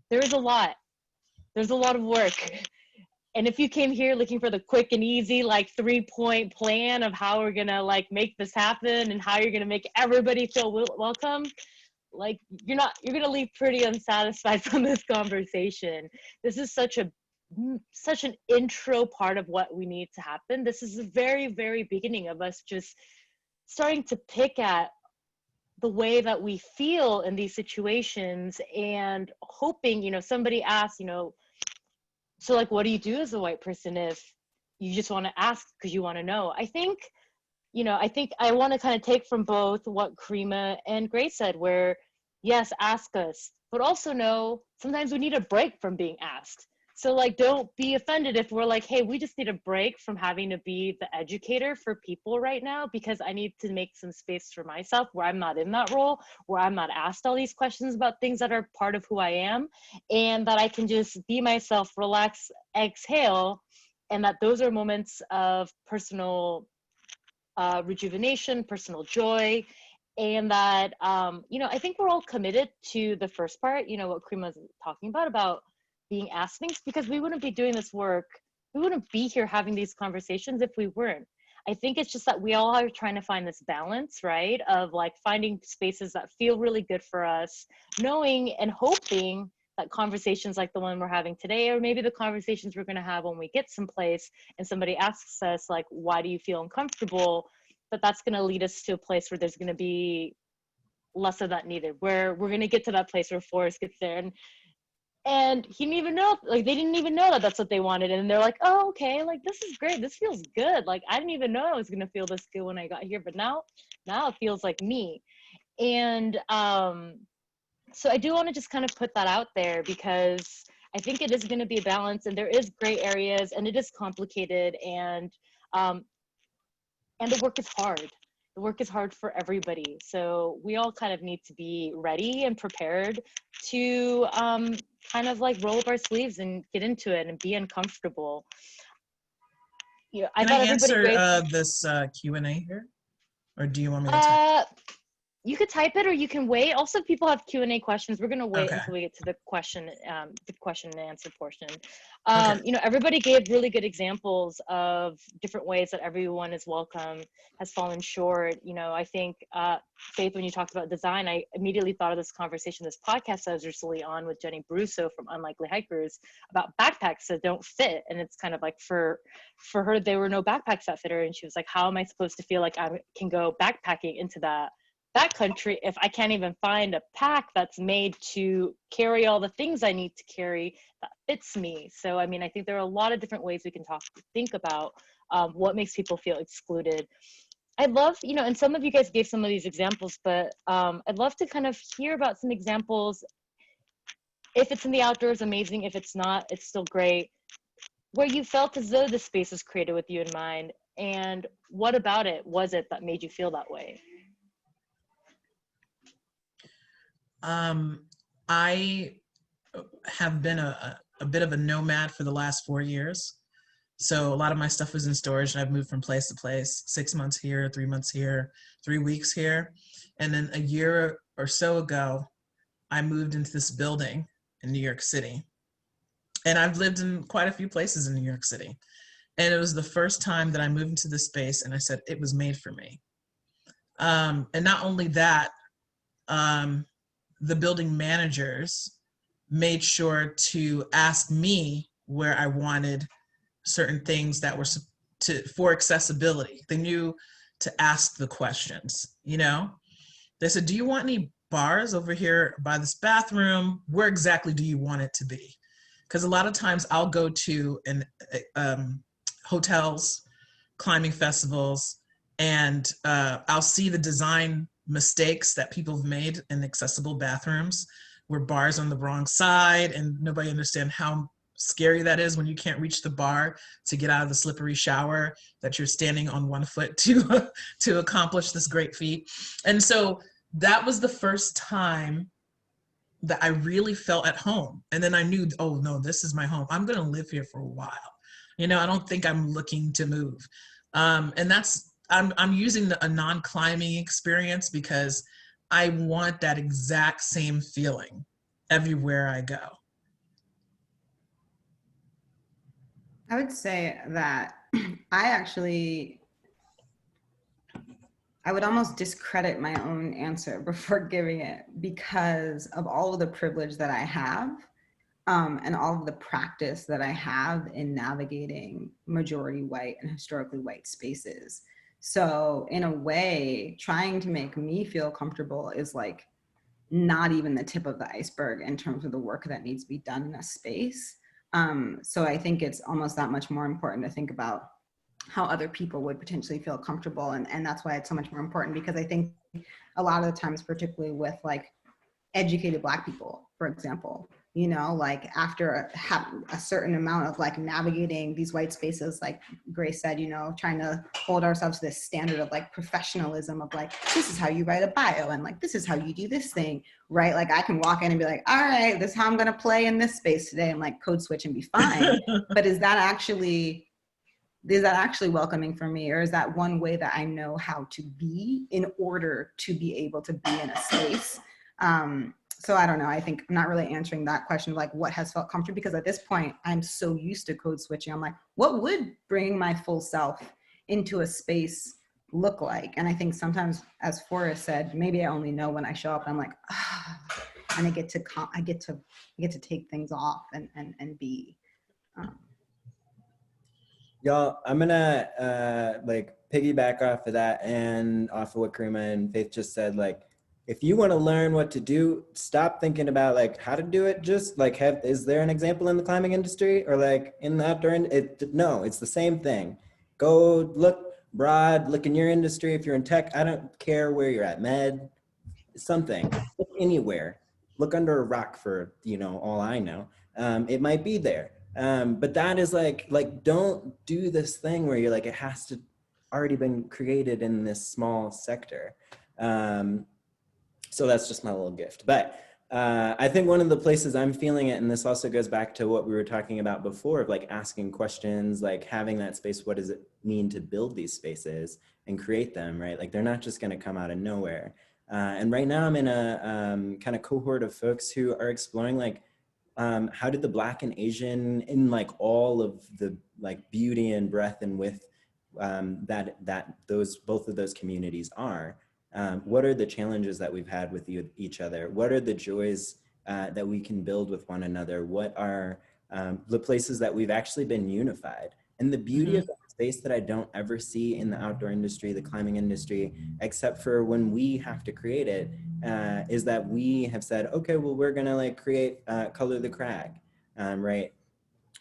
Speaker 1: there is a lot. There's a lot of work. And if you came here looking for the quick and easy, like 3-point plan of how we're going to like make this happen and how you're going to make everybody feel welcome, like you're going to leave pretty unsatisfied from this conversation. This is such an intro part of what we need to happen. This is the very, very beginning of us just starting to pick at the way that we feel in these situations, and hoping, you know, somebody asks, you know, so like, what do you do as a white person if you just want to ask because you want to know? I think I want to kind of take from both what Karima and Grace said, where yes, ask us, but also know sometimes we need a break from being asked. So like, don't be offended if we're like, hey, we just need a break from having to be the educator for people right now, because I need to make some space for myself where I'm not in that role, where I'm not asked all these questions about things that are part of who I am, and that I can just be myself, relax, exhale, and that those are moments of personal rejuvenation, personal joy. And that, you know, I think we're all committed to the first part, you know, what Karima's talking about being asked things, because we wouldn't be doing this work, we wouldn't be here having these conversations if we weren't. I think it's just that we all are trying to find this balance, right, of like finding spaces that feel really good for us, knowing and hoping that conversations like the one we're having today, or maybe the conversations we're going to have when we get someplace and somebody asks us like, why do you feel uncomfortable, that's going to lead us to a place where there's going to be less of that needed, where we're going to get to that place where Forrest gets there and he didn't even know, like they didn't even know that that's what they wanted, and they're like, oh, okay, like this is great, this feels good, like I didn't even know I was gonna feel this good when I got here, but now it feels like me. And so I do want to just kind of put that out there, because I think it is going to be a balance, and there is gray areas, and it is complicated, and the work is hard. the work is hard for everybody. So we all kind of need to be ready and prepared to kind of like roll up our sleeves and get into it and be uncomfortable. Yeah, I
Speaker 4: Can
Speaker 1: thought
Speaker 4: I
Speaker 1: everybody
Speaker 4: answer
Speaker 1: raised.
Speaker 4: this Q&A here? Or do you want me to type?
Speaker 1: You could type it or you can wait. Also, if people have Q&A questions, we're going to wait
Speaker 4: Okay.
Speaker 1: until we get to the question and answer portion.
Speaker 4: Okay.
Speaker 1: You know, everybody gave really good examples of different ways that everyone is welcome, has fallen short. You know, I think, Faith, when you talked about design, I immediately thought of this conversation, this podcast I was recently on with Jenny Brusso from Unlikely Hikers about backpacks that don't fit. And it's kind of like for her, there were no backpacks that fit her. And she was like, how am I supposed to feel like I can go backpacking into that country if I can't even find a pack that's made to carry all the things I need to carry that fits me? So, I mean, I think there are a lot of different ways we can think about what makes people feel excluded. I'd love, you know, and some of you guys gave some of these examples, but I'd love to kind of hear about some examples. If it's in the outdoors, amazing. If it's not, it's still great. Where you felt as though the space was created with you in mind, and what about it was it that made you feel that way?
Speaker 4: I have been a bit of a nomad for the last 4 years. So a lot of my stuff was in storage and I've moved from place to place, 6 months here, 3 months here, 3 weeks here. And then a year or so ago, I moved into this building in New York City. And I've lived in quite a few places in New York City. And it was the first time that I moved into this space and I said, it was made for me. And not only that, the building managers made sure to ask me where I wanted certain things that were for accessibility. They knew to ask the questions, you know? They said, do you want any bars over here by this bathroom? Where exactly do you want it to be? Because a lot of times I'll go to hotels, climbing festivals, and I'll see the design mistakes that people have made in accessible bathrooms where bars on the wrong side and nobody understands how scary that is when you can't reach the bar to get out of the slippery shower, that you're standing on one foot to accomplish this great feat. And so that was the first time that I really felt at home. And then I knew, oh no, this is my home. I'm gonna live here for a while. You know, I don't think I'm looking to move. And that's, I'm using a non-climbing experience because I want that exact same feeling everywhere I go.
Speaker 5: I would say that I would almost discredit my own answer before giving it because of all of the privilege that I have and all of the practice that I have in navigating majority white and historically white spaces. So in a way, trying to make me feel comfortable is like not even the tip of the iceberg in terms of the work that needs to be done in a space. So I think it's almost that much more important to think about how other people would potentially feel comfortable. And that's why it's so much more important, because I think a lot of the times, particularly with like educated Black people, for example, you know, like after a certain amount of like navigating these white spaces, like Grace said, you know, trying to hold ourselves to this standard of like professionalism of like, this is how you write a bio and like, this is how you do this thing, right? Like I can walk in and be like, all right, this is how I'm going to play in this space today and like code switch and be fine. But is that actually welcoming for me? Or is that one way that I know how to be in order to be able to be in a space? So I don't know, I think I'm not really answering that question of like what has felt comfortable, because at this point I'm so used to code switching. I'm like, what would bring my full self into a space look like? And I think sometimes, as Forrest said, maybe I only know when I show up and I'm like, and I get to take things off and be.
Speaker 2: Y'all, I'm gonna like piggyback off of that and off of what Karima and Faith just said. Like, if you want to learn what to do, stop thinking about like how to do it. Just like is there an example in the climbing industry or like in the outdoor? No, it's the same thing. Go look broad, look in your industry. If you're in tech, I don't care where you're at, med, something, look anywhere. Look under a rock for, you know, all I know. It might be there. But that is like, don't do this thing where you're like, it has to already been created in this small sector. So that's just my little gift. But I think one of the places I'm feeling it, and this also goes back to what we were talking about before of like asking questions, like having that space, what does it mean to build these spaces and create them, right? Like they're not just gonna come out of nowhere. And right now I'm in a kind of cohort of folks who are exploring like, how did the Black and Asian in like all of the like beauty and breadth and width both of those communities are. What are the challenges that we've had with each other? What are the joys that we can build with one another? What are the places that we've actually been unified? And the beauty of that space that I don't ever see in the outdoor industry, the climbing industry, except for when we have to create it, is that we have said, okay, well, we're gonna like create Color the Crag, right?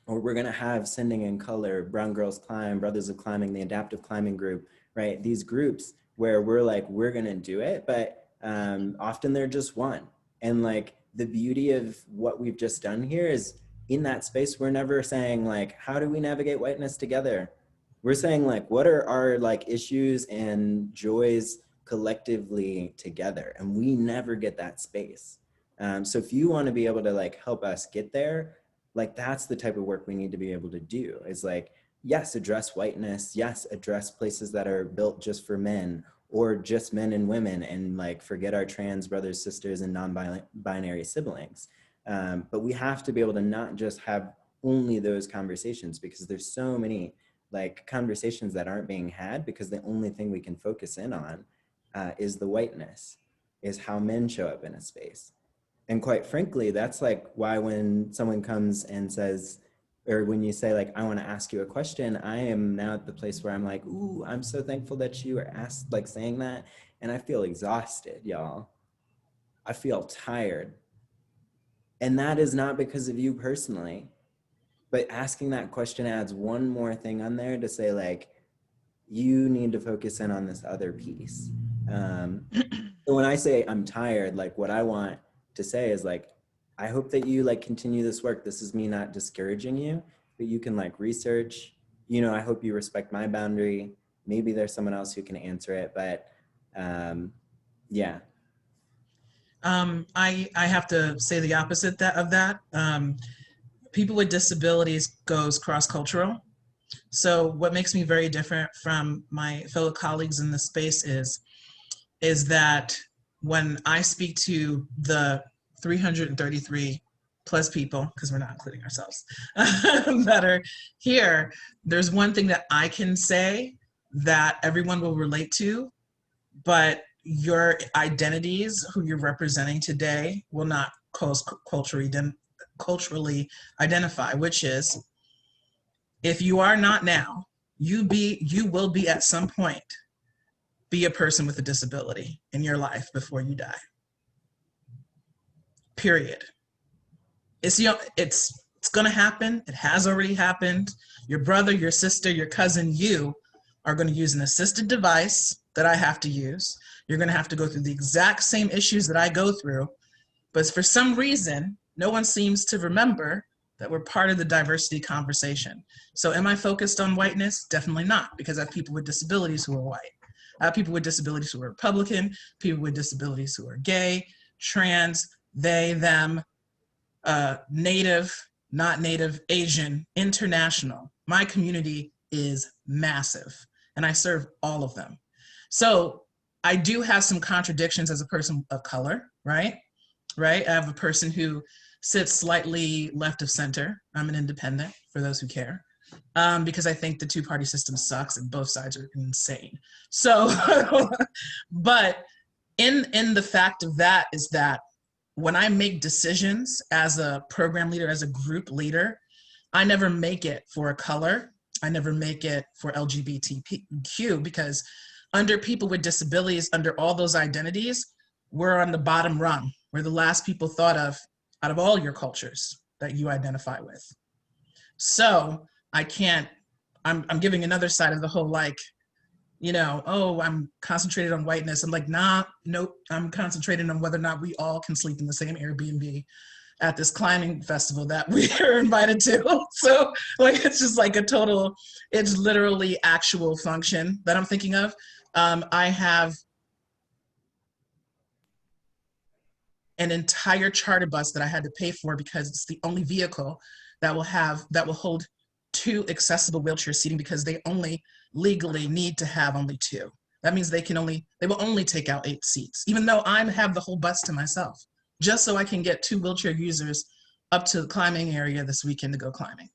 Speaker 2: Or we're gonna have Sending in Color, Brown Girls Climb, Brothers of Climbing, the Adaptive Climbing Group, right? These groups where we're like, we're gonna do it, but often they're just one. And like the beauty of what we've just done here is in that space, we're never saying like, how do we navigate whiteness together? We're saying like, what are our like issues and joys collectively together? And we never get that space. So if you wanna be able to like help us get there, like that's the type of work we need to be able to do, is like, yes, address whiteness. Yes, address places that are built just for men or just men and women, and like forget our trans brothers, sisters, and non-binary siblings. But we have to be able to not just have only those conversations, because there's so many like conversations that aren't being had because the only thing we can focus in on is the whiteness, is how men show up in a space. And quite frankly, that's like why when someone comes and says, or when you say like, I want to ask you a question, I am now at the place where I'm like, ooh, I'm so thankful that you are asked, like saying that. And I feel exhausted, y'all. I feel tired. And that is not because of you personally, but asking that question adds one more thing on there to say like, you need to focus in on this other piece. So when I say I'm tired, like what I want to say is like, I hope that you like continue this work. This is me not discouraging you, but you can like research, you know, I hope you respect my boundary. Maybe there's someone else who can answer it, but yeah.
Speaker 4: I have to say the opposite of that. People with disabilities goes cross-cultural. So what makes me very different from my fellow colleagues in this space is that when I speak to the 333 plus people, because we're not including ourselves, that are here, there's one thing that I can say that everyone will relate to, but your identities, who you're representing today, will not culturally identify, which is, if you are not now, you will be at some point, be a person with a disability in your life before you die. Period. It's gonna happen. It has already happened. Your brother, your sister, your cousin, you are gonna use an assisted device that I have to use. You're gonna have to go through the exact same issues that I go through, but for some reason, no one seems to remember that we're part of the diversity conversation. So am I focused on whiteness? Definitely not, because I have people with disabilities who are white. I have people with disabilities who are Republican, people with disabilities who are gay, trans, they, them, Native, not Native, Asian, international. My community is massive, and I serve all of them. So I do have some contradictions as a person of color, right? I have a person who sits slightly left of center. I'm an independent, for those who care, because I think the two-party system sucks and both sides are insane. So, but in the fact of that is that when I make decisions as a program leader, as a group leader, I never make it for a color. I never make it for LGBTQ, because under people with disabilities, under all those identities, we're on the bottom rung. We're the last people thought of out of all your cultures that you identify with. So I can't, I'm giving another side of the whole, like, you know, oh, I'm concentrated on whiteness. I'm like, nah, nope, I'm concentrated on whether or not we all can sleep in the same Airbnb. at this climbing festival that we are invited to. So like, it's just like a total, it's literally actual function that I'm thinking of. I have an entire charter bus that I had to pay for because it's the only vehicle that will hold 2 accessible wheelchair seating, because they only legally need to have only 2. That means they will only take out 8 seats, even though I have the whole bus to myself, just so I can get 2 wheelchair users up to the climbing area this weekend to go climbing.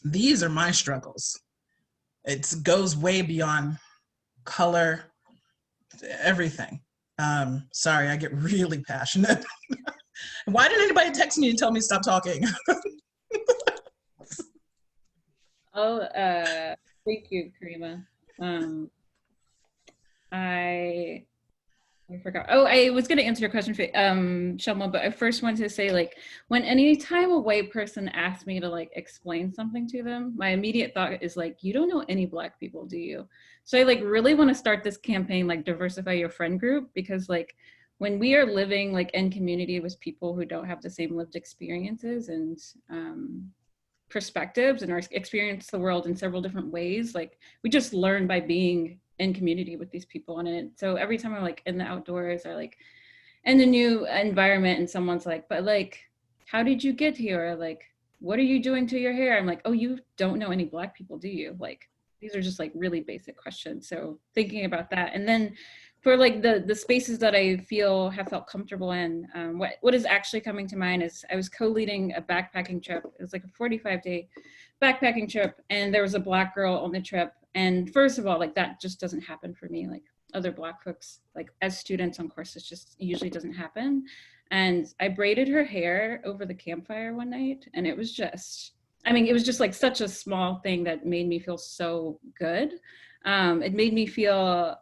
Speaker 4: These are my struggles. It goes way beyond color, everything. Sorry, I get really passionate. Why didn't anybody text me and tell me to stop talking?
Speaker 3: Oh, thank you, Karima. I forgot. Oh, I was going to answer your question, Shelma, but I first wanted to say, like, when anytime a white person asks me to like explain something to them, my immediate thought is like, you don't know any Black people, do you? So I like really want to start this campaign, like diversify your friend group, because like when we are living like in community with people who don't have the same lived experiences and perspectives and experience the world in several different ways, like we just learn by being in community with these people. And so every time I'm like in the outdoors or like in a new environment and someone's like, but like, how did you get here? Or like, what are you doing to your hair? I'm like, oh, you don't know any Black people, do you? Like, these are just like really basic questions. So thinking about that. And then for like the spaces that I have felt comfortable in, what is actually coming to mind is I was co-leading a backpacking trip. It was like a 45-day backpacking trip, and there was a Black girl on the trip. And first of all, like that just doesn't happen for me. Like other Black folks, like as students on courses, just usually doesn't happen. And I braided her hair over the campfire one night, and it was just, I mean, it was just like such a small thing that made me feel so good. It made me feel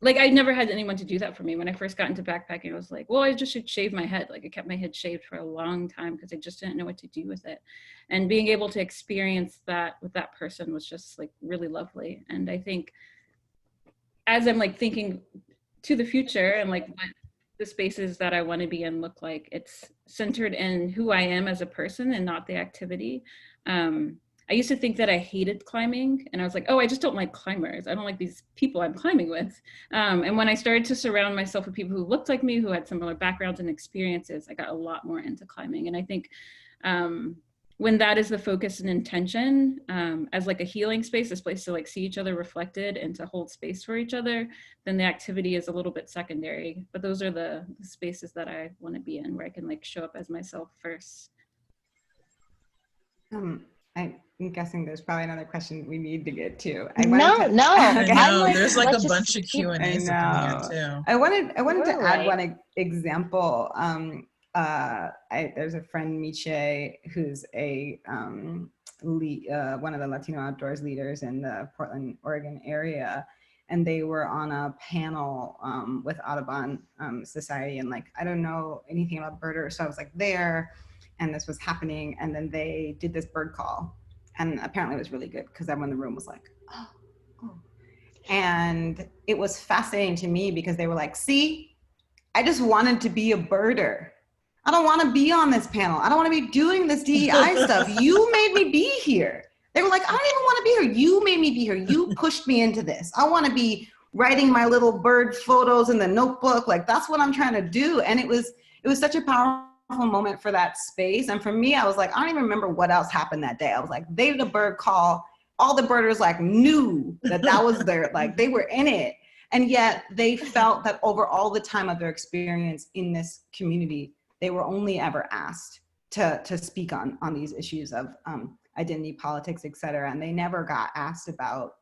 Speaker 3: like I'd never had anyone to do that for me. When I first got into backpacking, I was like, well, I just should shave my head. Like I kept my head shaved for a long time because I just didn't know what to do with it. And being able to experience that with that person was just like really lovely. And I think as I'm like thinking to the future and like what the spaces that I want to be in look like, it's centered in who I am as a person and not the activity. I used to think that I hated climbing, and I was like, oh, I just don't like climbers. I don't like these people I'm climbing with. And when I started to surround myself with people who looked like me, who had similar backgrounds and experiences, I got a lot more into climbing. And I think when that is the focus and intention, as like a healing space, this place to like see each other reflected and to hold space for each other, then the activity is a little bit secondary. But those are the spaces that I want to be in, where I can like show up as myself first.
Speaker 5: I'm guessing there's probably another question we need to get to.
Speaker 4: I know, there's like a bunch of Q&As up in here too.
Speaker 5: I wanted to add one example. There's a friend, Miche, who's a one of the Latino outdoors leaders in the Portland, Oregon area. And they were on a panel with Audubon Society. And like, I don't know anything about birders. So I was like there, and this was happening. And then they did this bird call. And apparently it was really good because everyone in the room was like, oh. And it was fascinating to me because they were like, see, I just wanted to be a birder. I don't want to be on this panel. I don't want to be doing this DEI stuff. You made me be here. They were like, I don't even want to be here. You made me be here. You pushed me into this. I want to be writing my little bird photos in the notebook. Like, that's what I'm trying to do. And it was such a powerful moment for that space. And for me, I was like, I don't even remember what else happened that day. I was like, they did a bird call. All the birders like knew that was their, like they were in it. And yet they felt that over all the time of their experience in this community, they were only ever asked to speak on these issues of identity politics, et cetera. And they never got asked about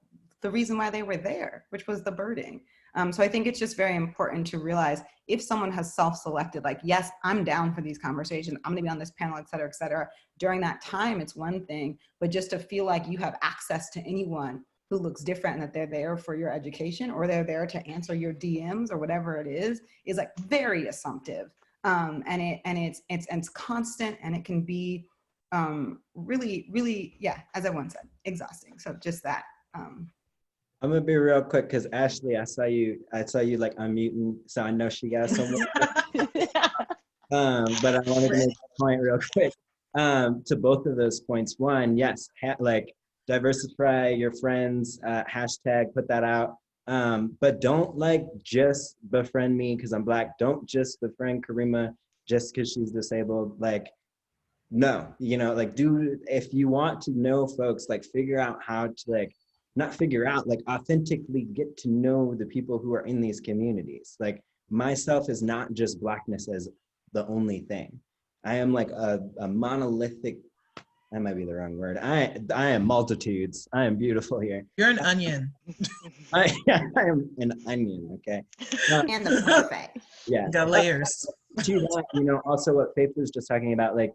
Speaker 5: the reason why they were there, which was the birding. So I think it's just very important to realize if someone has self-selected, like, yes, I'm down for these conversations, I'm gonna be on this panel, et cetera, during that time, it's one thing, but just to feel like you have access to anyone who looks different and that they're there for your education or they're there to answer your DMs or whatever it is like very assumptive. And it's constant, and it can be really, really, yeah, as everyone said, exhausting. So just that.
Speaker 2: I'm gonna be real quick because Ashley, I saw you like unmuting, so I know she got someone. But I wanted to make a point real quick to both of those points. One, yes, like diversify your friends, hashtag, put that out. But don't like just befriend me because I'm Black. Don't just befriend Karima just because she's disabled. Like, no, you know, like if you want to know folks, like figure out how to like, not figure out, like authentically get to know the people who are in these communities. Like myself is not just Blackness as the only thing. I am like a monolithic, that might be the wrong word. I am multitudes. I am beautiful here.
Speaker 4: You're an onion.
Speaker 2: I am an onion, okay?
Speaker 5: And the perfect.
Speaker 2: Yeah.
Speaker 4: You got layers.
Speaker 2: To that, you know, also what Faith was just talking about, like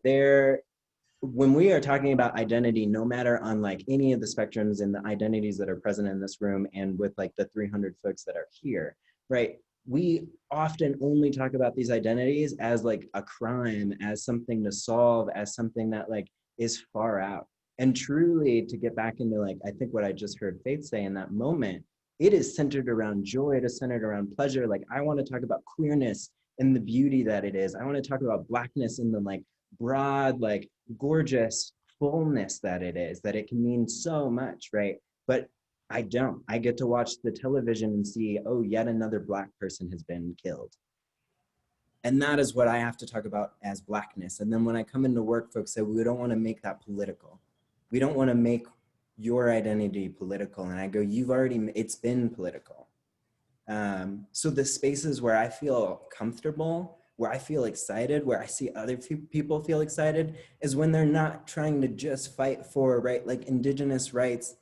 Speaker 2: when we are talking about identity, no matter on like any of the spectrums and the identities that are present in this room and with like the 300 folks that are here, right? We often only talk about these identities as like a crime, as something to solve, as something that like is far out. And truly to get back into like, I think what I just heard Faith say in that moment, it is centered around joy, it is centered around pleasure. Like I want to talk about queerness and the beauty that it is. I want to talk about Blackness in the like broad, like gorgeous fullness that it is, that it can mean so much, right? But I don't. I get to watch the television and see, oh, yet another Black person has been killed. And that is what I have to talk about as Blackness. And then when I come into work, folks say, we don't want to make that political. We don't want to make your identity political. And I go, it's been political. So the spaces where I feel comfortable, where I feel excited, where I see other people feel excited is when they're not trying to just fight for, right, like Indigenous rights.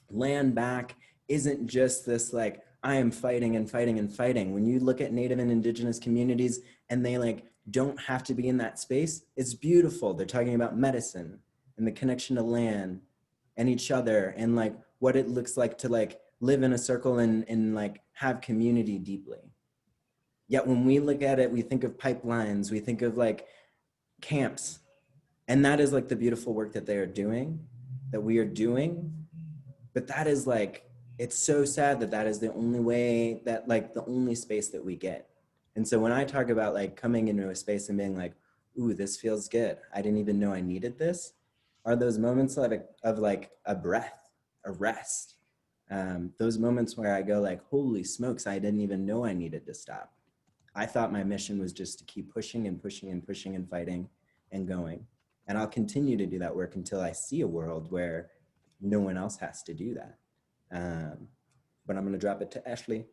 Speaker 2: Land back isn't just this like, I am fighting and fighting and fighting. When you look at Native and Indigenous communities and they like don't have to be in that space, it's beautiful. They're talking about medicine and the connection to land and each other and like what it looks like to like live in a circle and like have community deeply. Yet when we look at it, we think of pipelines, we think of like camps. And that is like the beautiful work that they are doing, that we are doing. But that is like, it's so sad that that is the only way that like the only space that we get. And so when I talk about like coming into a space and being like, ooh, this feels good. I didn't even know I needed this. Are those moments of like a breath, a rest. Those moments where I go like, holy smokes, I didn't even know I needed to stop. I thought my mission was just to keep pushing and pushing and pushing and fighting and going. And I'll continue to do that work until I see a world where no one else has to do that. But I'm gonna drop it to Ashley.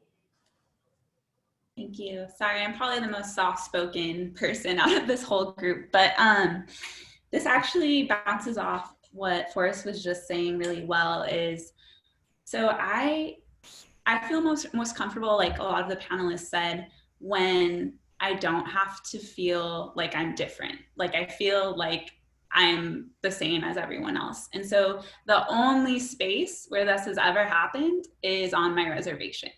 Speaker 6: Thank you. Sorry, I'm probably the most soft-spoken person out of this whole group, but this actually bounces off what Forrest was just saying really well is, so I feel most comfortable, like a lot of the panelists said, when I don't have to feel like I'm different. Like I feel like I'm the same as everyone else. And so the only space where this has ever happened is on my reservation,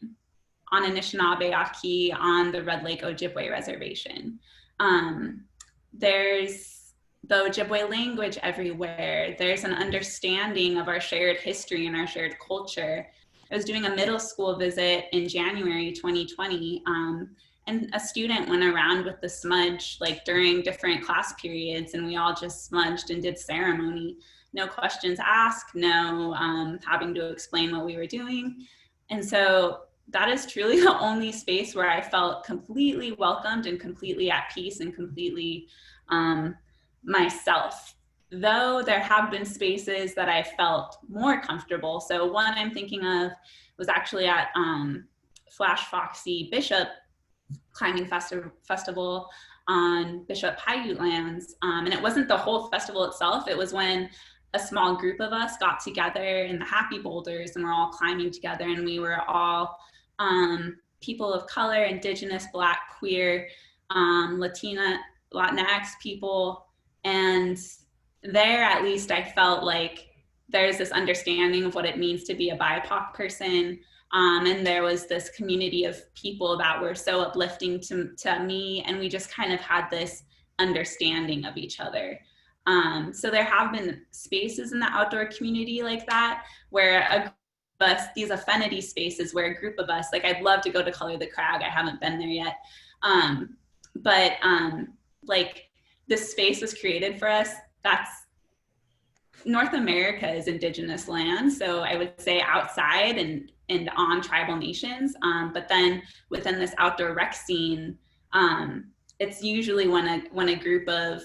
Speaker 6: on Anishinaabe, Yaqui, on the Red Lake Ojibwe Reservation. There's the Ojibwe language everywhere. There's an understanding of our shared history and our shared culture. I was doing a middle school visit in January 2020, and a student went around with the smudge like during different class periods, and we all just smudged and did ceremony. No questions asked, no having to explain what we were doing. And so that is truly the only space where I felt completely welcomed and completely at peace and completely myself. Though there have been spaces that I felt more comfortable. So one I'm thinking of was actually at Flash Foxy Bishop Climbing Festival on Bishop Paiute lands. And it wasn't the whole festival itself. It was when a small group of us got together in the Happy Boulders and we're all climbing together, and we were all people of color, Indigenous, Black, queer, Latinx people. And there, at least, I felt like there's this understanding of what it means to be a BIPOC person. And there was this community of people that were so uplifting to me, and we just kind of had this understanding of each other. So there have been spaces in the outdoor community like that, where a group of us, these affinity spaces where a group of us, like I'd love to go to Color the Crag, I haven't been there yet. But like this space was created for us, that's North America is indigenous land. So I would say outside and on tribal nations. But then within this outdoor rec scene, it's usually when a group of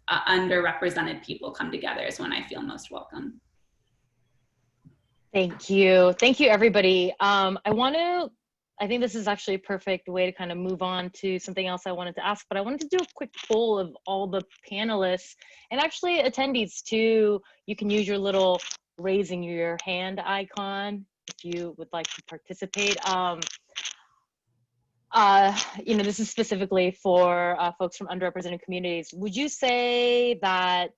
Speaker 6: underrepresented people come together is when I feel most welcome.
Speaker 1: Thank you. Thank you, everybody. I think this is actually a perfect way to kind of move on to something else I wanted to ask, but I wanted to do a quick poll of all the panelists and actually attendees too. You can use your little raising your hand icon if you would like to participate. This is specifically for folks from underrepresented communities. Would you say that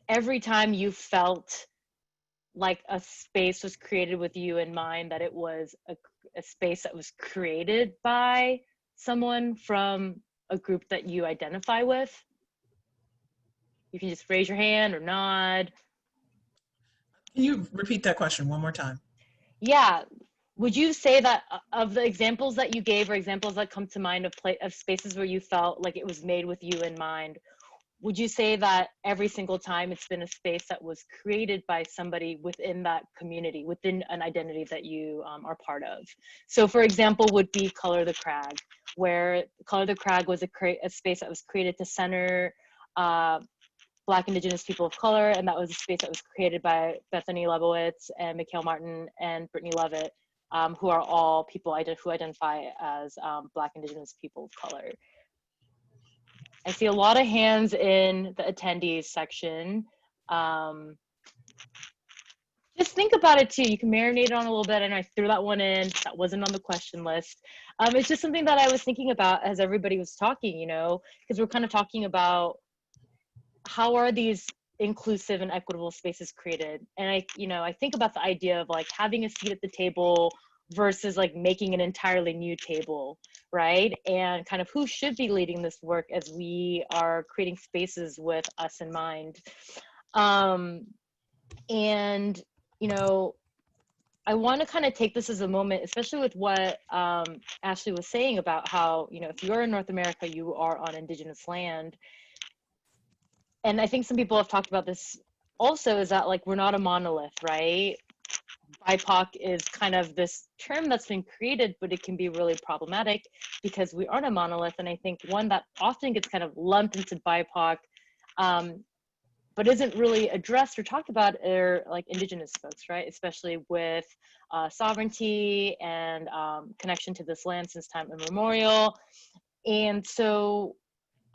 Speaker 1: every time you felt like a space was created with you in mind, that it was a space that was created by someone from a group that you identify with? You can just raise your hand or nod.
Speaker 4: Can you repeat that question one more time?
Speaker 1: Yeah. Would you say that of the examples that you gave or examples that come to mind of spaces where you felt like it was made with you in mind, would you say that every single time it's been a space that was created by somebody within that community, within an identity that you are part of? So for example, would be Color the Crag, where Color the Crag was a space that was created to center Black Indigenous people of color, and that was a space that was created by Bethany Lebowitz and Mikhail Martin and Brittany Levitt, who are all people who identify as Black Indigenous people of color. I see a lot of hands in the attendees section. Just think about it too. You can marinate on a little bit, and I threw that one in. That wasn't on the question list. It's just something that I was thinking about as everybody was talking, because we're kind of talking about how are these inclusive and equitable spaces created. And I think about the idea of like having a seat at the table versus like making an entirely new table, right? And kind of who should be leading this work as we are creating spaces with us in mind. And I want to kind of take this as a moment, especially with what Ashley was saying about how, if you're in North America, you are on Indigenous land. And I think some people have talked about this also, is that like we're not a monolith, right? BIPOC is kind of this term that's been created, but it can be really problematic because we aren't a monolith. And I think one that often gets kind of lumped into BIPOC, but isn't really addressed or talked about are like Indigenous folks, right? Especially with sovereignty and connection to this land since time immemorial. And so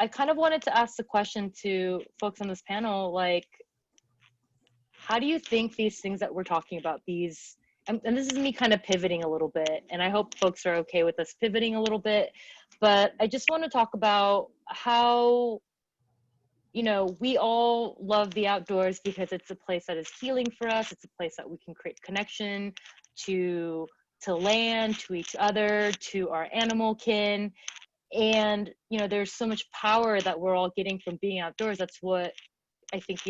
Speaker 1: I kind of wanted to ask the question to folks on this panel, like, how do you think these things that we're talking about, and this is me kind of pivoting a little bit, and I hope folks are okay with us pivoting a little bit, but I just want to talk about how, we all love the outdoors because it's a place that is healing for us. It's a place that we can create connection to land, to each other, to our animal kin. And, there's so much power that we're all getting from being outdoors. That's what I think,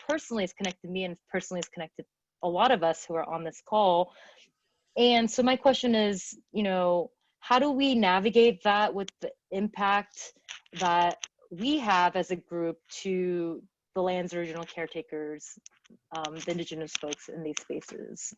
Speaker 1: personally has connected me and personally has connected a lot of us who are on this call. And so my question is, how do we navigate that with the impact that we have as a group to the land's original caretakers, the Indigenous folks in these spaces?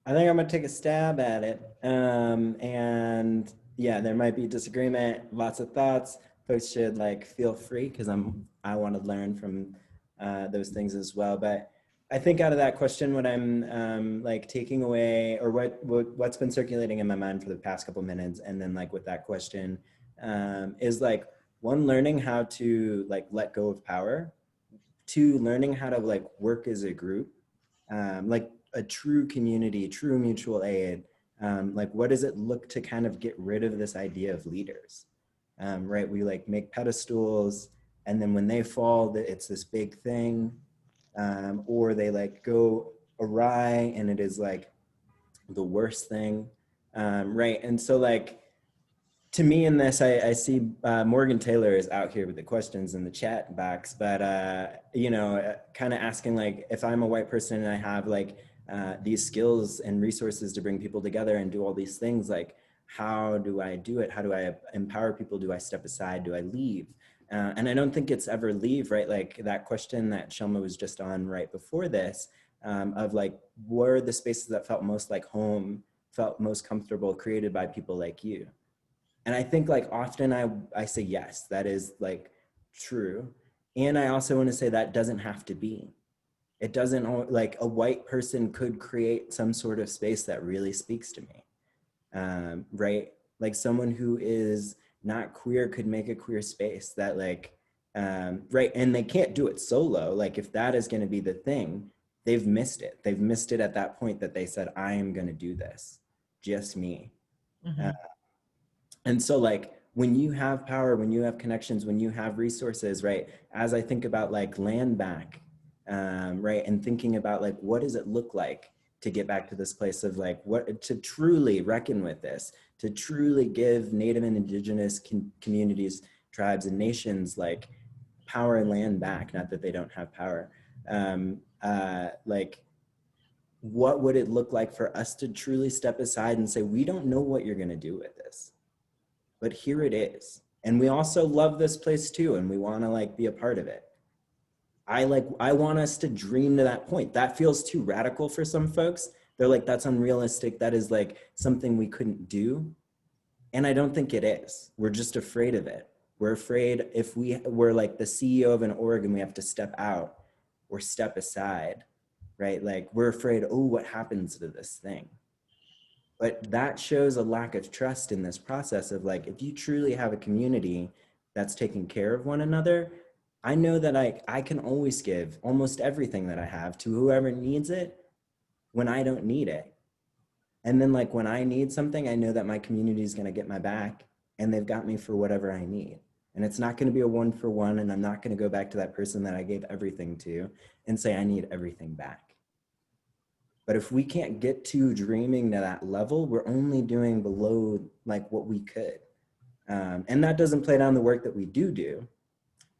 Speaker 2: I think I'm gonna take a stab at it. And yeah, there might be disagreement, lots of thoughts. Folks should feel free because I want to learn from those things as well. But I think out of that question, what I'm taking away, or what's been circulating in my mind for the past couple minutes, and then with that question, is one, learning how to let go of power. Two, learning how to work as a group, a true community, true mutual aid. What does it look to kind of get rid of this idea of leaders? Right, we make pedestals, and then when they fall, it's this big thing, or they go awry and it is the worst thing, right? And so to me in this, I see Morgan Taylor is out here with the questions in the chat box, but you know, kind of asking like, if I'm a white person and I have like these skills and resources to bring people together and do all these things, like, how do I do it? How do I empower people? Do I step aside? Do I leave? And I don't think it's ever leave, right? Like that question that Shelma was just on right before this, of like, were the spaces that felt most like home, felt most comfortable, created by people like you? And I think like often I say yes, that is like true. And I also want to say that doesn't have to be. It doesn't, like a white person could create some sort of space that really speaks to me, right? Like someone who is not queer could make a queer space that like, right, and they can't do it solo. Like if that is going to be the thing, they've missed it. They've missed it at that point that they said, I am going to do this, just me.
Speaker 4: Mhm.
Speaker 2: And so like, when you have power, when you have connections, when you have resources, right? As I think about like land back, right? And thinking about like, what does it look like to get back to this place of like, what, to truly reckon with this, to truly give Native and Indigenous communities, tribes, and nations like power and land back, not that they don't have power. Like, what would it look like for us to truly step aside and say, we don't know what you're gonna do with this, but here it is. And we also love this place too, and we want to like be a part of it. I want us to dream to that point. That feels too radical for some folks. They're like, that's unrealistic. That is like something we couldn't do. And I don't think it is. We're just afraid of it. We're afraid if we're like the CEO of an org and we have to step out or step aside, right? Like we're afraid, oh, what happens to this thing? But that shows a lack of trust in this process of like, if you truly have a community that's taking care of one another, I know that I can always give almost everything that I have to whoever needs it when I don't need it. And then like when I need something, I know that my community is gonna get my back and they've got me for whatever I need. And it's not gonna be a 1-for-1, and I'm not gonna go back to that person that I gave everything to and say I need everything back. But if we can't get to dreaming to that level, we're only doing below like what we could. And that doesn't play down the work that we do.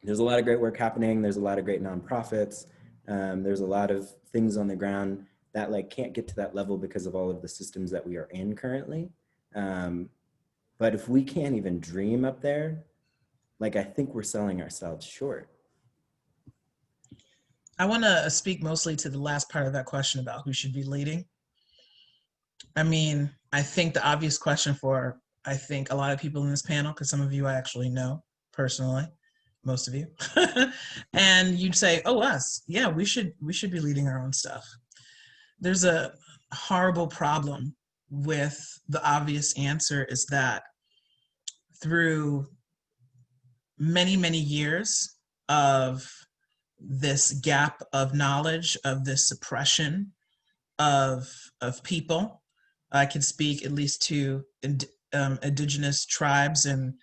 Speaker 2: There's a lot of great work happening. There's a lot of great nonprofits. There's a lot of things on the ground that like can't get to that level because of all of the systems that we are in currently. But if we can't even dream up there, like I think we're selling ourselves short.
Speaker 4: I want to speak mostly to the last part of that question about who should be leading. I mean, I think the obvious question for, I think, a lot of people in this panel, because some of you I actually know personally, most of you, and you'd say, oh, us, yeah, we should be leading our own stuff. There's a horrible problem with the obvious answer is that through many, many years of this gap of knowledge, of this suppression of people. I can speak at least to indigenous tribes and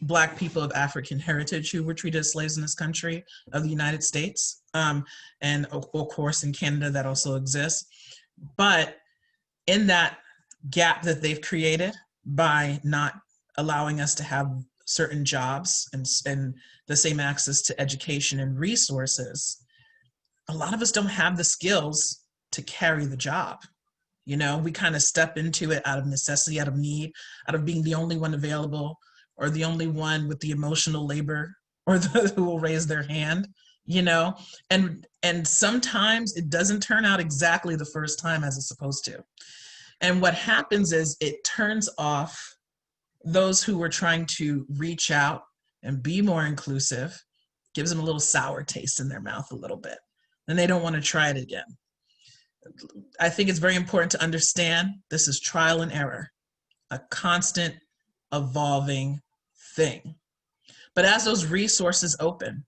Speaker 4: Black people of African heritage who were treated as slaves in this country of the United States. And of course in Canada that also exists. But in that gap that they've created by not allowing us to have certain jobs and the same access to education and resources, a lot of us don't have the skills to carry the job. You know, we kind of step into it out of necessity, out of need, out of being the only one available or the only one with the emotional labor or who will raise their hand, you know, and sometimes it doesn't turn out exactly the first time as it's supposed to. And what happens is it turns off those who were trying to reach out and be more inclusive, gives them a little sour taste in their mouth a little bit, and they don't want to try it again. I think it's very important to understand this is trial and error, a constant evolving thing. But as those resources open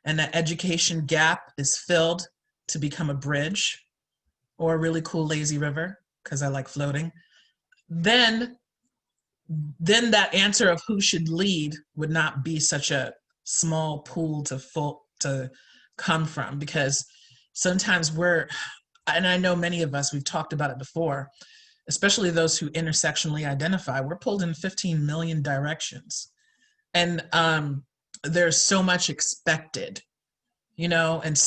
Speaker 4: and that education gap is filled to become a bridge or a really cool lazy river, because I like floating, then that answer of who should lead would not be such a small pool to come from, because sometimes and I know many of us, we've talked about it before, especially those who intersectionally identify, we're pulled in 15 million directions. And there's so much expected, you know, and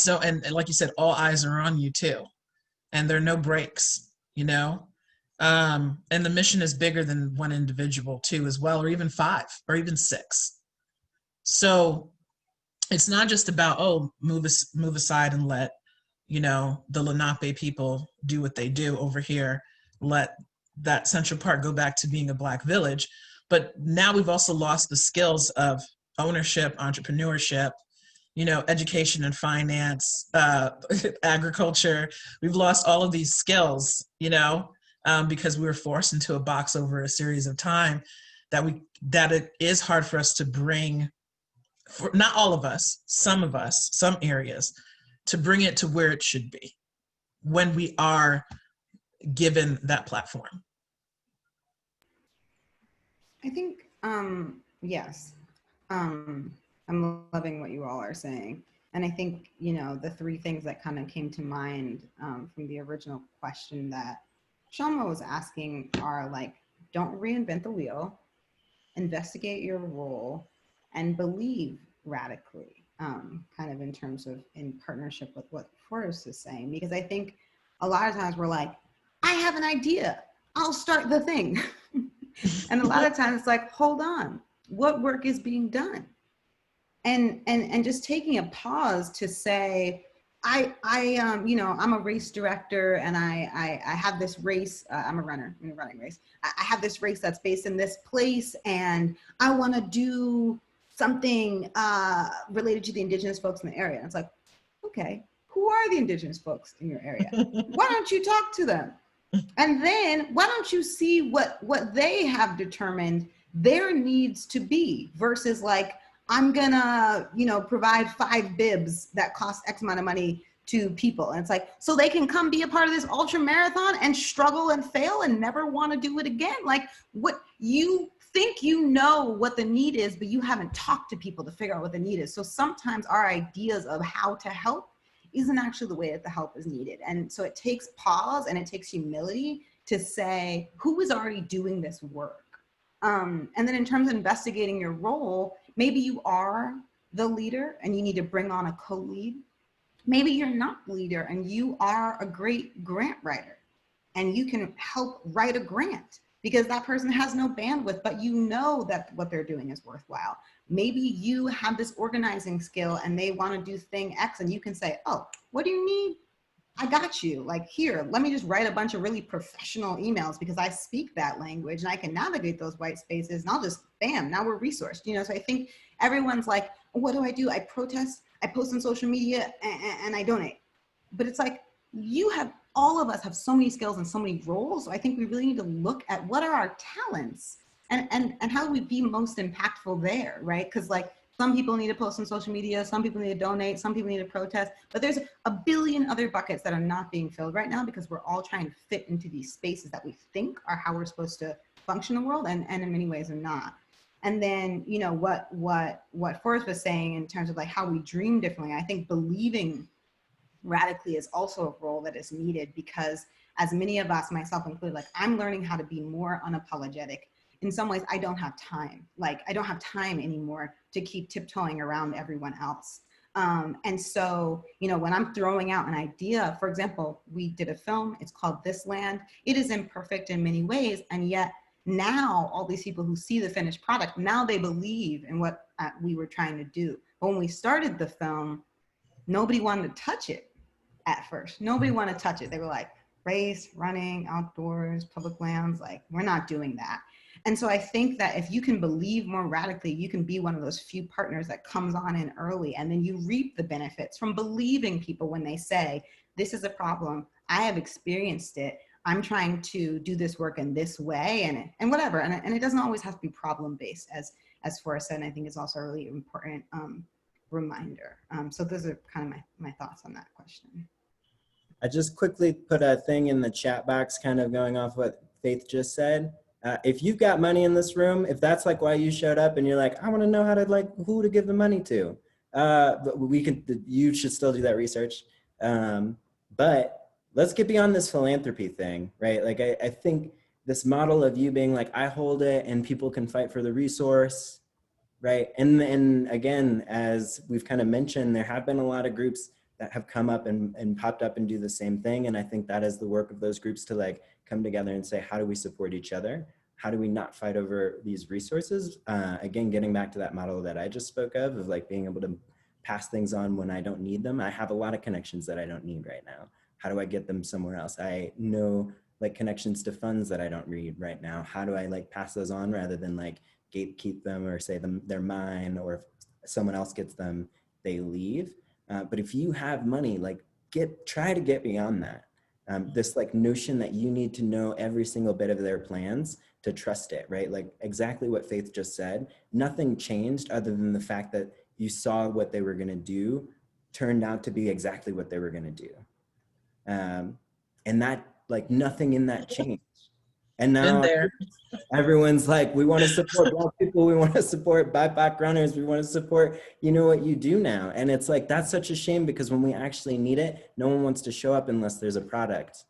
Speaker 4: like you said, all eyes are on you too. And there are no breaks, you know. And the mission is bigger than one individual too, as well, or even 5 or even 6. So it's not just about, oh, move aside and let, you know, the Lenape people do what they do over here. Let that Central Park go back to being a Black village. But now we've also lost the skills of ownership, entrepreneurship, you know, education and finance, agriculture. We've lost all of these skills, you know, because we were forced into a box over a series of time that it is hard for us to bring, for not all of us, some areas, to bring it to where it should be when we are given that platform.
Speaker 5: I think, yes. I'm loving what you all are saying. And I think, you know, the 3 things that kind of came to mind from the original question that Shalma was asking are like, don't reinvent the wheel, investigate your role, and believe radically, kind of in terms of in partnership with what Forrest is saying. Because I think a lot of times we're like, I have an idea, I'll start the thing. And a lot of times it's like, hold on, what work is being done? And just taking a pause to say, you know, I'm a race director and I have this race, I'm a runner in a running race. I have this race that's based in this place and I want to do something related to the Indigenous folks in the area. And it's like, okay, who are the Indigenous folks in your area? Why don't you talk to them? And then why don't you see what they have determined their needs to be versus like, I'm gonna, you know, provide 5 bibs that cost X amount of money to people. And it's like, so they can come be a part of this ultra marathon and struggle and fail and never want to do it again. Like, what you think you know what the need is, but you haven't talked to people to figure out what the need is. So sometimes our ideas of how to help isn't actually the way that the help is needed. And so it takes pause and it takes humility to say, who is already doing this work? And then in terms of investigating your role, maybe you are the leader and you need to bring on a co-lead. Maybe you're not the leader and you are a great grant writer and you can help write a grant because that person has no bandwidth, but you know that what they're doing is worthwhile. Maybe you have this organizing skill and they want to do thing X and you can say, oh, what do you need? I got you. Like, here, let me just write a bunch of really professional emails because I speak that language and I can navigate those white spaces and I'll just, bam, now we're resourced. You know, so I think everyone's like, what do? I protest, I post on social media and I donate. But it's like, all of us have so many skills and so many roles. So I think we really need to look at what are our talents and how do we be most impactful there, right? Because like, some people need to post on social media, some people need to donate, some people need to protest, but there's a billion other buckets that are not being filled right now because we're all trying to fit into these spaces that we think are how we're supposed to function in the world, and in many ways are not. And then, you know, what Forrest was saying in terms of like how we dream differently, I think believing radically is also a role that is needed because as many of us, myself included, like I'm learning how to be more unapologetic. In some ways, I don't have time. Like, I don't have time anymore to keep tiptoeing around everyone else. And so, you know, when I'm throwing out an idea, for example, we did a film, it's called This Land. It is imperfect in many ways. And yet now all these people who see the finished product, now they believe in what we were trying to do. But when we started the film, nobody wanted to touch it at first. Nobody wanted to touch it. They were like, race, running, outdoors, public lands, like, we're not doing that. And so I think that if you can believe more radically, you can be one of those few partners that comes on in early, and then you reap the benefits from believing people when they say, this is a problem, I have experienced it, I'm trying to do this work in this way, and whatever. And it doesn't always have to be problem-based, as Forrest said, and I think is also a really important reminder. So those are kind of my thoughts on that question.
Speaker 2: I just quickly put a thing in the chat box, kind of going off what Faith just said. If you've got money in this room, if that's like why you showed up and you're like, I want to know how to like who to give the money to, but you should still do that research. But let's get beyond this philanthropy thing, right? Like I think this model of you being like, I hold it and people can fight for the resource, right? And again, as we've kind of mentioned, there have been a lot of groups that have come up and popped up and do the same thing. And I think that is the work of those groups to like come together and say, how do we support each other? How do we not fight over these resources? Again, getting back to that model that I just spoke of like being able to pass things on when I don't need them. I have a lot of connections that I don't need right now. How do I get them somewhere else? I know like connections to funds that I don't read right now. How do I like pass those on rather than like gatekeep them or say them they're mine, or if someone else gets them, they leave. But if you have money, like try to get beyond that. This like notion that you need to know every single bit of their plans to trust it, right? Like exactly what Faith just said. Nothing changed other than the fact that you saw what they were gonna do turned out to be exactly what they were gonna do. And that like nothing in that changed. And now everyone's like, we want to support Black people, we want to support BIPOC runners, we want to support, you know what you do now. And it's like, that's such a shame because when we actually need it, no one wants to show up unless there's a product.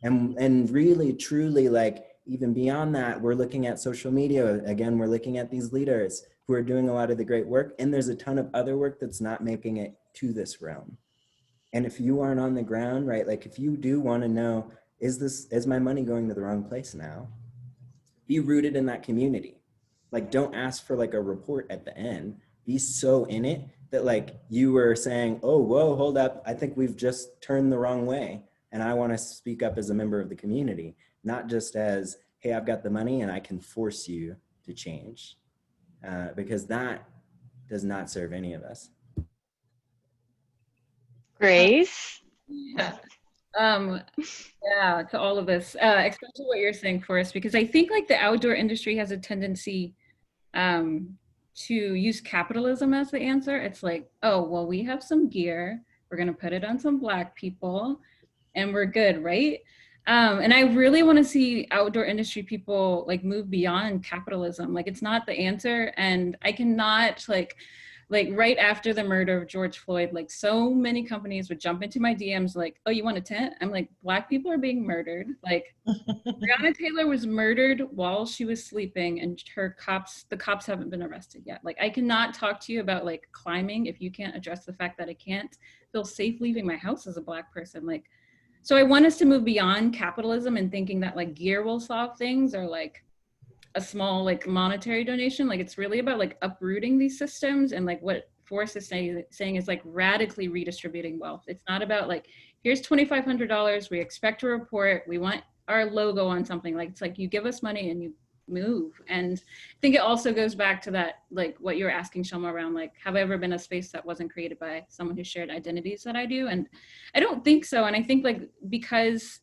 Speaker 2: And really, truly, like even beyond that, we're looking at social media. Again, we're looking at these leaders who are doing a lot of the great work. And there's a ton of other work that's not making it to this realm. And if you aren't on the ground, right, like if you do want to know, is my money going to the wrong place now? Be rooted in that community. Like don't ask for like a report at the end. Be so in it that like you were saying, oh, whoa, hold up. I think we've just turned the wrong way. And I want to speak up as a member of the community, not just as, hey, I've got the money and I can force you to change. Because that does not serve any of us.
Speaker 1: Grace?
Speaker 3: Yeah. Yeah, to all of us, especially what you're saying, Forrest, because I think like the outdoor industry has a tendency to use capitalism as the answer. It's like, oh, well, we have some gear, we're gonna put it on some Black people and we're good, right? And I really wanna see outdoor industry people like move beyond capitalism. Like it's not the answer. And I cannot like right after the murder of George Floyd, like so many companies would jump into my DMs like, oh, you want a tent? I'm like, Black people are being murdered. Like Breonna Taylor was murdered while she was sleeping and the cops haven't been arrested yet. Like I cannot talk to you about like climbing if you can't address the fact that I can't feel safe leaving my house as a Black person. Like, so I want us to move beyond capitalism and thinking that like gear will solve things or like a small like monetary donation. Like it's really about like uprooting these systems, and like what Forrest is saying is like radically redistributing wealth. It's not about like, here's $2,500, we expect a report, we want our logo on something. Like it's like you give us money and you move. And I think it also goes back to that, like what you were asking Shelma around, like, have I ever been a space that wasn't created by someone who shared identities that I do? And I don't think so. And I think like because,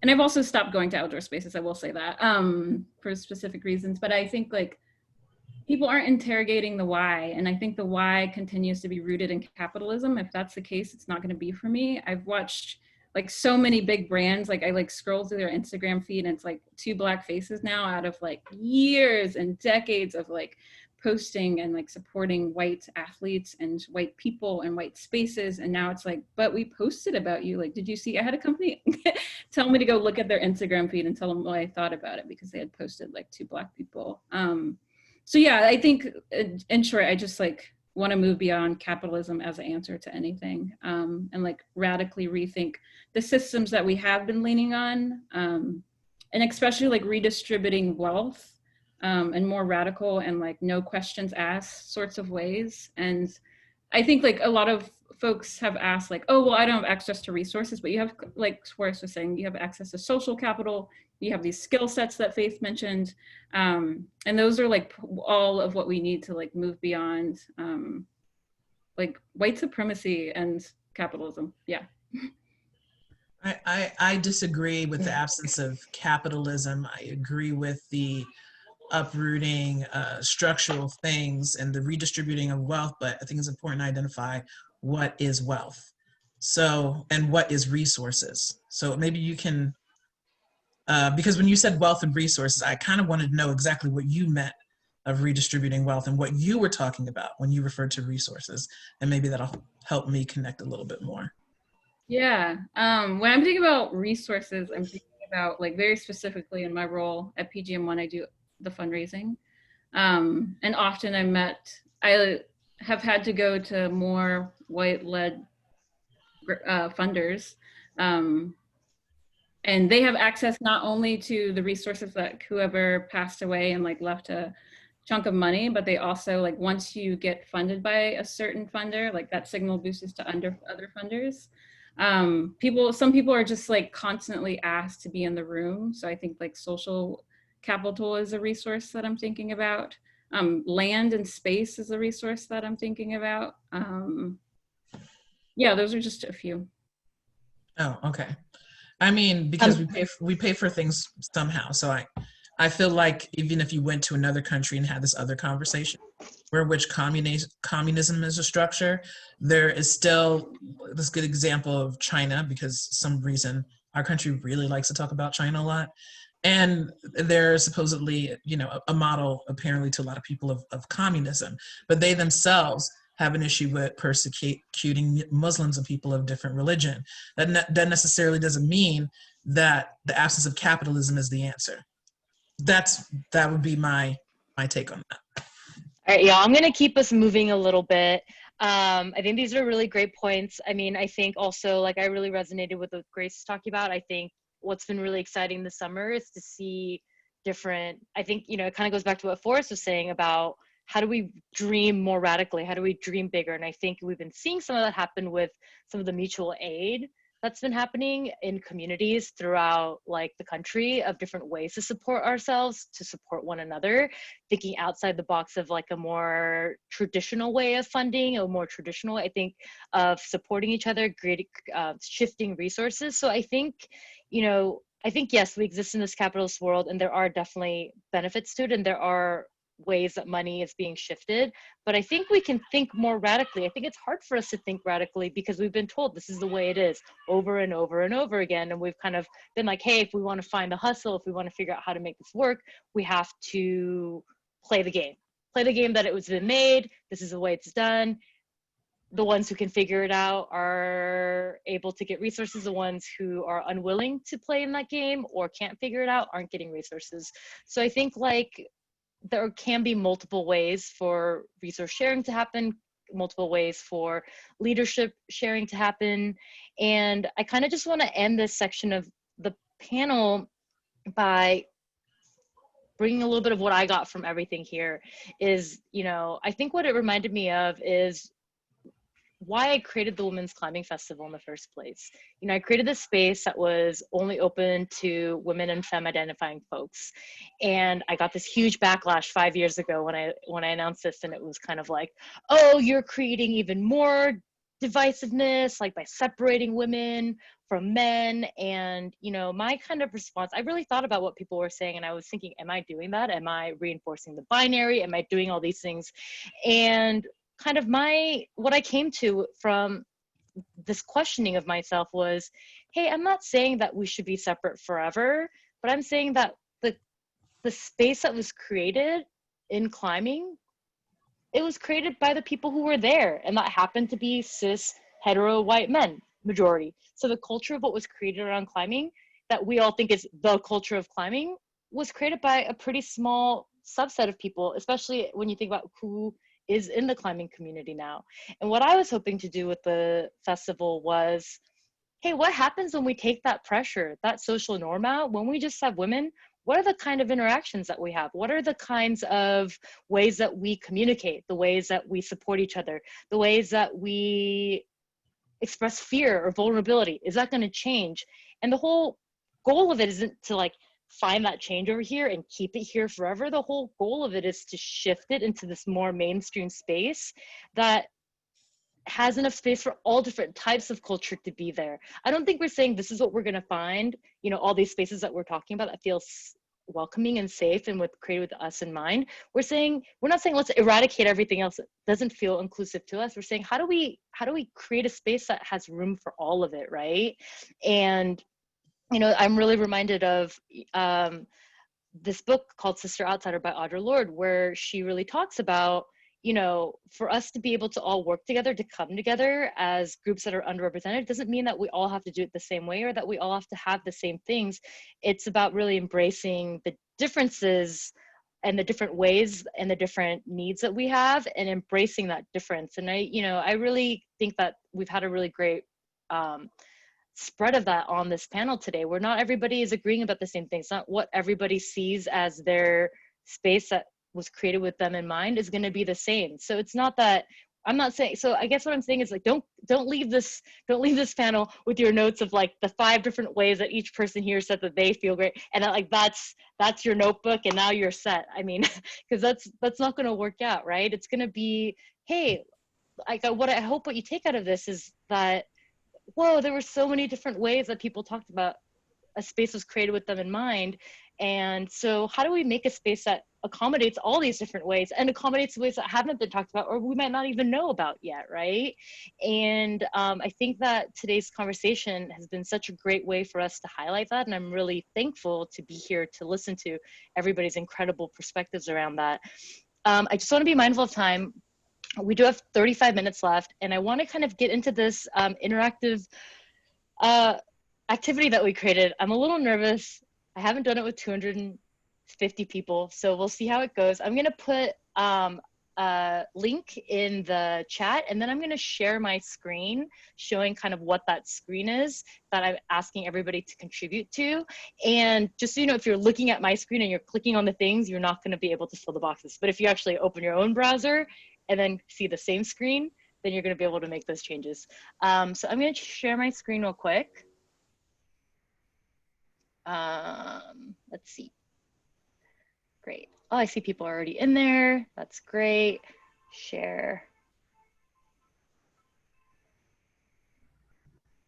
Speaker 3: and I've also stopped going to outdoor spaces, I will say that, for specific reasons, but I think like people aren't interrogating the why. And I think the why continues to be rooted in capitalism. If that's the case, it's not gonna be for me. I've watched like so many big brands, like I like scroll through their Instagram feed and it's like 2 Black faces now out of like years and decades of like posting and like supporting white athletes and white people and white spaces. And now it's like, but we posted about you. Like, did you see, I had a company tell me to go look at their Instagram feed and tell them what I thought about it because they had posted like 2 Black people. So yeah, I think in short, I just like want to move beyond capitalism as an answer to anything, and like radically rethink the systems that we have been leaning on, and especially like redistributing wealth in more radical and like no questions asked sorts of ways. And I think like a lot of folks have asked like, oh, well, I don't have access to resources, but you have, like Forrest was saying, you have access to social capital, you have these skill sets that Faith mentioned. And those are like all of what we need to like move beyond like white supremacy and capitalism. Yeah.
Speaker 4: I disagree with the absence of capitalism. I agree with the uprooting structural things and the redistributing of wealth, but I think it's important to identify what is wealth. So, and what is resources. So maybe you can, because when you said wealth and resources, I kind of wanted to know exactly what you meant of redistributing wealth and what you were talking about when you referred to resources. And maybe that'll help me connect a little bit more.
Speaker 3: Yeah. When I'm thinking about resources, I'm thinking about like very specifically in my role at PGM1, I do the fundraising. And often I have had to go to more white-led funders. Um, and they have access not only to the resources that whoever passed away and like left a chunk of money, but they also like once you get funded by a certain funder, like that signal boosts to other funders. Some people are just like constantly asked to be in the room. So I think like social capital is a resource that I'm thinking about. Land and space is a resource that I'm thinking about. Yeah, those are just a few.
Speaker 4: Oh, okay. I mean, because we pay for things somehow. So I feel like even if you went to another country and had this other conversation, where which communism is a structure, there is still this good example of China, because some reason our country really likes to talk about China a lot. And they're supposedly, you know, a model apparently to a lot of people of communism, but they themselves have an issue with persecuting Muslims and people of different religion. That necessarily doesn't mean that the absence of capitalism is the answer. That would be my take on that.
Speaker 1: All right, y'all, I'm going to keep us moving a little bit. I think these are really great points. I mean, I think also, like, I really resonated with what Grace is talking about. I think what's been really exciting this summer is to see different, I think, you know, it kind of goes back to what Forrest was saying about how do we dream more radically? How do we dream bigger? And I think we've been seeing some of that happen with some of the mutual aid that's been happening in communities throughout like the country of different ways to support ourselves, to support one another, thinking outside the box of like a more traditional way of funding, a more traditional, I think, of supporting each other, creating, shifting resources. So I think, you know, I think, yes, we exist in this capitalist world and there are definitely benefits to it and there are ways that money is being shifted, but I think we can think more radically. I think it's hard for us to think radically because we've been told this is the way it is over and over and over again, and we've kind of been like, hey, if we want to find the hustle, if we want to figure out how to make this work, we have to play the game that it was been made. This is the way it's done. The ones who can figure it out are able to get resources. The ones who are unwilling to play in that game or can't figure it out aren't getting resources. So I think like there can be multiple ways for resource sharing to happen, multiple ways for leadership sharing to happen. And I kind of just want to end this section of the panel by bringing a little bit of what I got from everything here is, you know, I think what it reminded me of is why I created the Women's Climbing Festival in the first place. You know, I created this space that was only open to women and femme identifying folks. And I got this huge backlash 5 years ago when I announced this, and it was kind of like, oh, you're creating even more divisiveness, like by separating women from men. And, you know, my kind of response, I really thought about what people were saying, and I was thinking, am I doing that? Am I reinforcing the binary? Am I doing all these things? And kind of what I came to from this questioning of myself was, hey, I'm not saying that we should be separate forever, but I'm saying that the space that was created in climbing, it was created by the people who were there, and that happened to be cis hetero white men majority. So the culture of what was created around climbing that we all think is the culture of climbing was created by a pretty small subset of people, especially when you think about who is in the climbing community now. And what I was hoping to do with the festival was, hey, what happens when we take that pressure, that social norm out, when we just have women? What are the kind of interactions that we have? What are the kinds of ways that we communicate, the ways that we support each other, the ways that we express fear or vulnerability? Is that going to change? And the whole goal of it isn't to like find that change over here and keep it here forever. The whole goal of it is to shift it into this more mainstream space that has enough space for all different types of culture to be there. I don't think we're saying this is what we're going to find, you know, all these spaces that we're talking about that feels welcoming and safe and with created with us in mind. We're not saying let's eradicate everything else that doesn't feel inclusive to us. We're saying how do we create a space that has room for all of it, right? And you know, I'm really reminded of this book called Sister Outsider by Audre Lorde, where she really talks about, you know, for us to be able to all work together, to come together as groups that are underrepresented, doesn't mean that we all have to do it the same way or that we all have to have the same things. It's about really embracing the differences and the different ways and the different needs that we have, and embracing that difference. And I really think that we've had a really great spread of that on this panel today, where not everybody is agreeing about the same things. Not what everybody sees as their space that was created with them in mind is going to be the same. So it's not that I'm not saying, so I guess what I'm saying is like, don't leave this panel with your notes of like the 5 different ways that each person here said that they feel great. And that, like, that's your notebook and now you're set. I mean, because that's not going to work out, right? It's going to be, hey, like what I hope what you take out of this is that, whoa, there were so many different ways that people talked about a space was created with them in mind. And so how do we make a space that accommodates all these different ways and accommodates ways that haven't been talked about or we might not even know about yet, right? And I think that today's conversation has been such a great way for us to highlight that. And I'm really thankful to be here to listen to everybody's incredible perspectives around that. I just want to be mindful of time. We do have 35 minutes left, and I want to kind of get into this interactive activity that we created. I'm a little nervous. I haven't done it with 250 people, so we'll see how it goes. I'm going to put a link in the chat, and then I'm going to share my screen showing kind of what that screen is that I'm asking everybody to contribute to. And just so you know, if you're looking at my screen and you're clicking on the things, you're not going to be able to fill the boxes. But if you actually open your own browser and then see the same screen, then you're going to be able to make those changes. So I'm going to share my screen real quick. Let's see. Great. Oh, I see people are already in there. That's great. Share.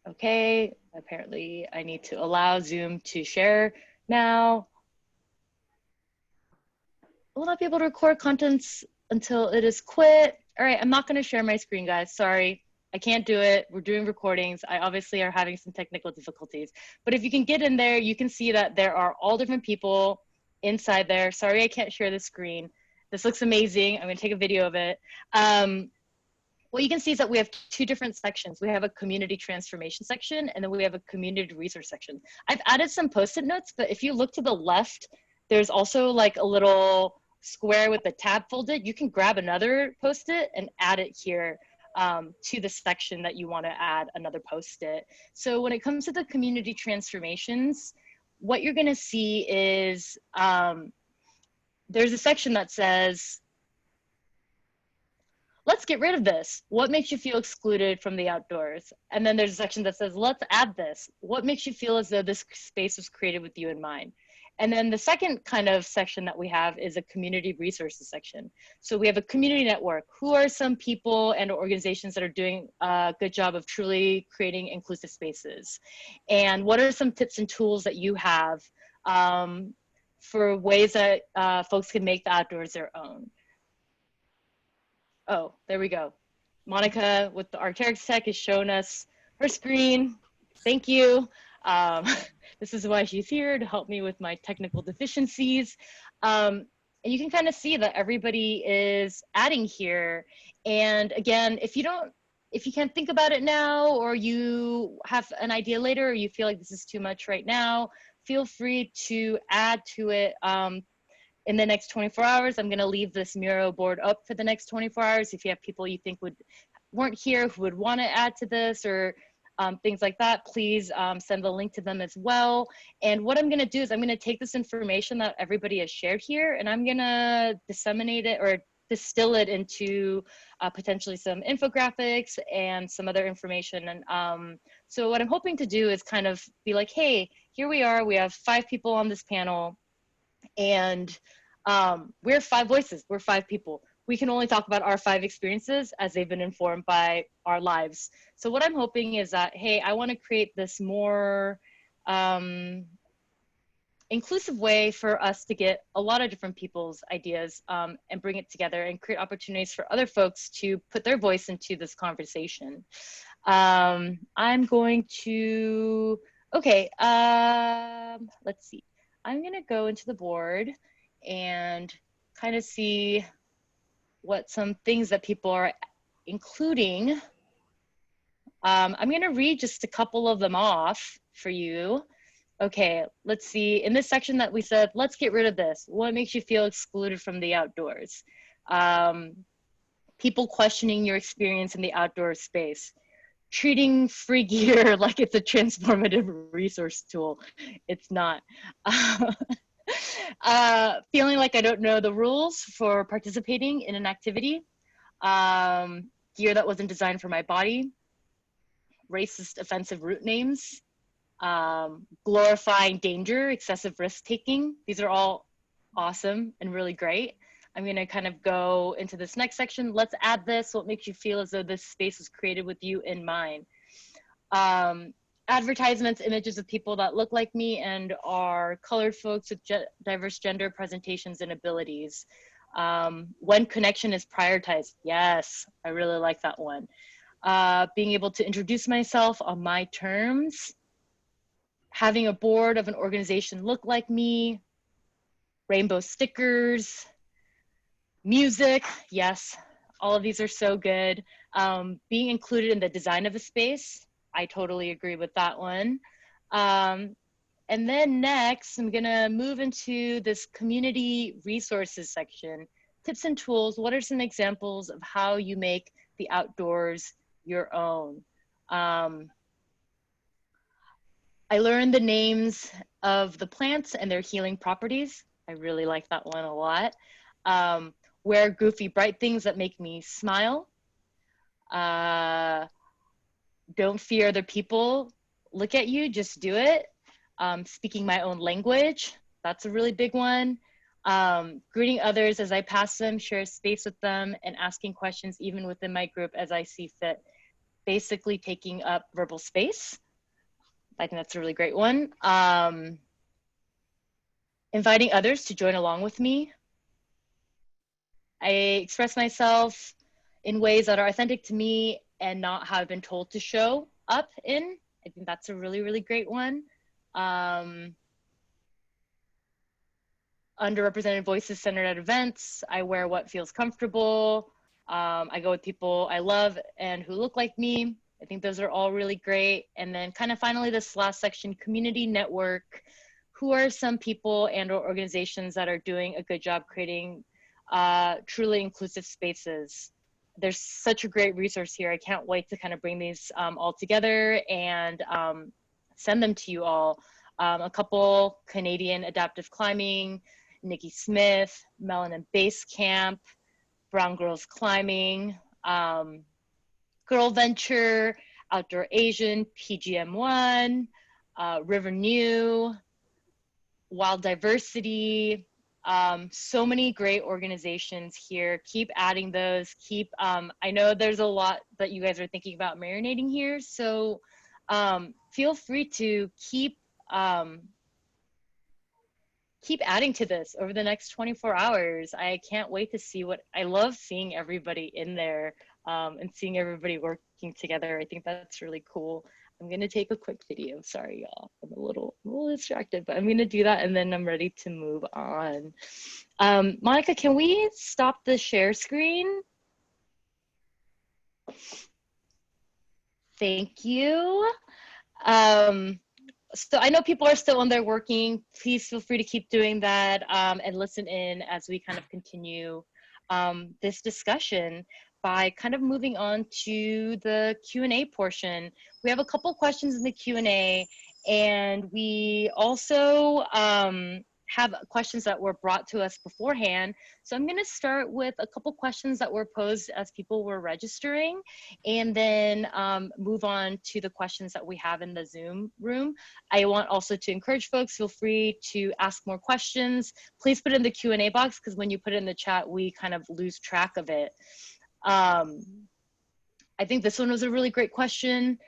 Speaker 1: Okay, apparently I need to allow Zoom to share now. Will not be able to record contents until it is quit. All right, I'm not going to share my screen, guys. Sorry, I can't do it. We're doing recordings. I obviously are having some technical difficulties. But if you can get in there, you can see that there are all different people inside there. Sorry, I can't share the screen. This looks amazing. I'm going to take a video of it. What you can see is that we have 2 different sections. We have a community transformation section, and then we have a community resource section. I've added some Post-it notes, but if you look to the left, there's also like a little square with the tab folded. You can grab another Post-it and add it here to the section that you want to add another Post-it. So when it comes to the community transformations, what you're going to see is there's a section that says, let's get rid of this. What makes you feel excluded from the outdoors? And then there's a section that says, let's add this. What makes you feel as though this space was created with you in mind? And then the second kind of section that we have is a community resources section. So we have a community network. Who are some people and organizations that are doing a good job of truly creating inclusive spaces? And what are some tips and tools that you have for ways that folks can make the outdoors their own? Oh, there we go. Monica with the Arc'teryx Tech has shown us her screen. Thank you. This is why she's here, to help me with my technical deficiencies. And you can kind of see that everybody is adding here. And again, if you can't think about it now, or you have an idea later, or you feel like this is too much right now, feel free to add to it in the next 24 hours. I'm going to leave this Miro board up for the next 24 hours. If you have people you think weren't here who would want to add to this, or things like that, please send the link to them as well. And what I'm going to do is I'm going to take this information that everybody has shared here, and I'm going to disseminate it or distill it into potentially some infographics and some other information. And so what I'm hoping to do is kind of be like, hey, here we are. We have 5 people on this panel, and we're 5 voices. We're 5 people. We can only talk about our 5 experiences as they've been informed by our lives. So what I'm hoping is that, hey, I want to create this more inclusive way for us to get a lot of different people's ideas and bring it together and create opportunities for other folks to put their voice into this conversation. I'm going to, okay, let's see. I'm going to go into the board and kind of see what some things that people are including. I'm going to read just a couple of them off for you. Okay, let's see. In this section that we said, let's get rid of this. What makes you feel excluded from the outdoors? People questioning your experience in the outdoor space. Treating free gear like it's a transformative resource tool. It's not. Feeling like I don't know the rules for participating in an activity. Gear that wasn't designed for my body. Racist, offensive route names. Glorifying danger, excessive risk taking. These are all awesome and really great. I'm going to kind of go into this next section. Let's add this. What makes you feel as though this space was created with you in mind? Advertisements, images of people that look like me and are colored folks with diverse gender presentations and abilities. When connection is prioritized. Yes, I really like that one. Being able to introduce myself on my terms. Having a board of an organization look like me. Rainbow stickers. Music, yes, all of these are so good. Being included in the design of a space, I totally agree with that one. And then next, I'm gonna move into this community resources section. Tips and tools, what are some examples of how you make the outdoors your own? I learned the names of the plants and their healing properties. I really like that one a lot. Wear goofy, bright things that make me smile. Don't fear other people. Look at you, just do it. Speaking my own language, that's a really big one. Greeting others as I pass them, share space with them, and asking questions even within my group as I see fit. Basically taking up verbal space. I think that's a really great one. Inviting others to join along with me. I express myself in ways that are authentic to me and not how I've been told to show up in. I think that's a really, really great one. Underrepresented voices centered at events. I wear what feels comfortable. I go with people I love and who look like me. I think those are all really great. And then kind of finally this last section, community network. Who are some people and or organizations that are doing a good job creating truly inclusive spaces? There's such a great resource here. I can't wait to kind of bring these all together and send them to you all. A couple, Canadian Adaptive Climbing, Nikki Smith, Melanin Base Camp, Brown Girls Climbing, Girl Venture, Outdoor Asian, PGM1, River New, Wild Diversity, so many great organizations here. Keep adding those. Keep, I know there's a lot that you guys are thinking about marinating here, so feel free to keep adding to this over the next 24 hours. I can't wait to see what, I love seeing everybody in there and seeing everybody working together. I think that's really cool. I'm gonna take a quick video. Sorry, y'all. I'm a little distracted, but I'm gonna do that and then I'm ready to move on. Monica, can we stop the share screen? Thank you. So I know people are still on there working. Please feel free to keep doing that and listen in as we kind of continue this discussion by kind of moving on to the Q&A portion. We have a couple questions in the Q&A, and we also have questions that were brought to us beforehand. So I'm gonna start with a couple questions that were posed as people were registering, and then move on to the questions that we have in the Zoom room. I want also to encourage folks, feel free to ask more questions. Please put it in the Q&A box, because when you put it in the chat, we kind of lose track of it. I think this one was a really great question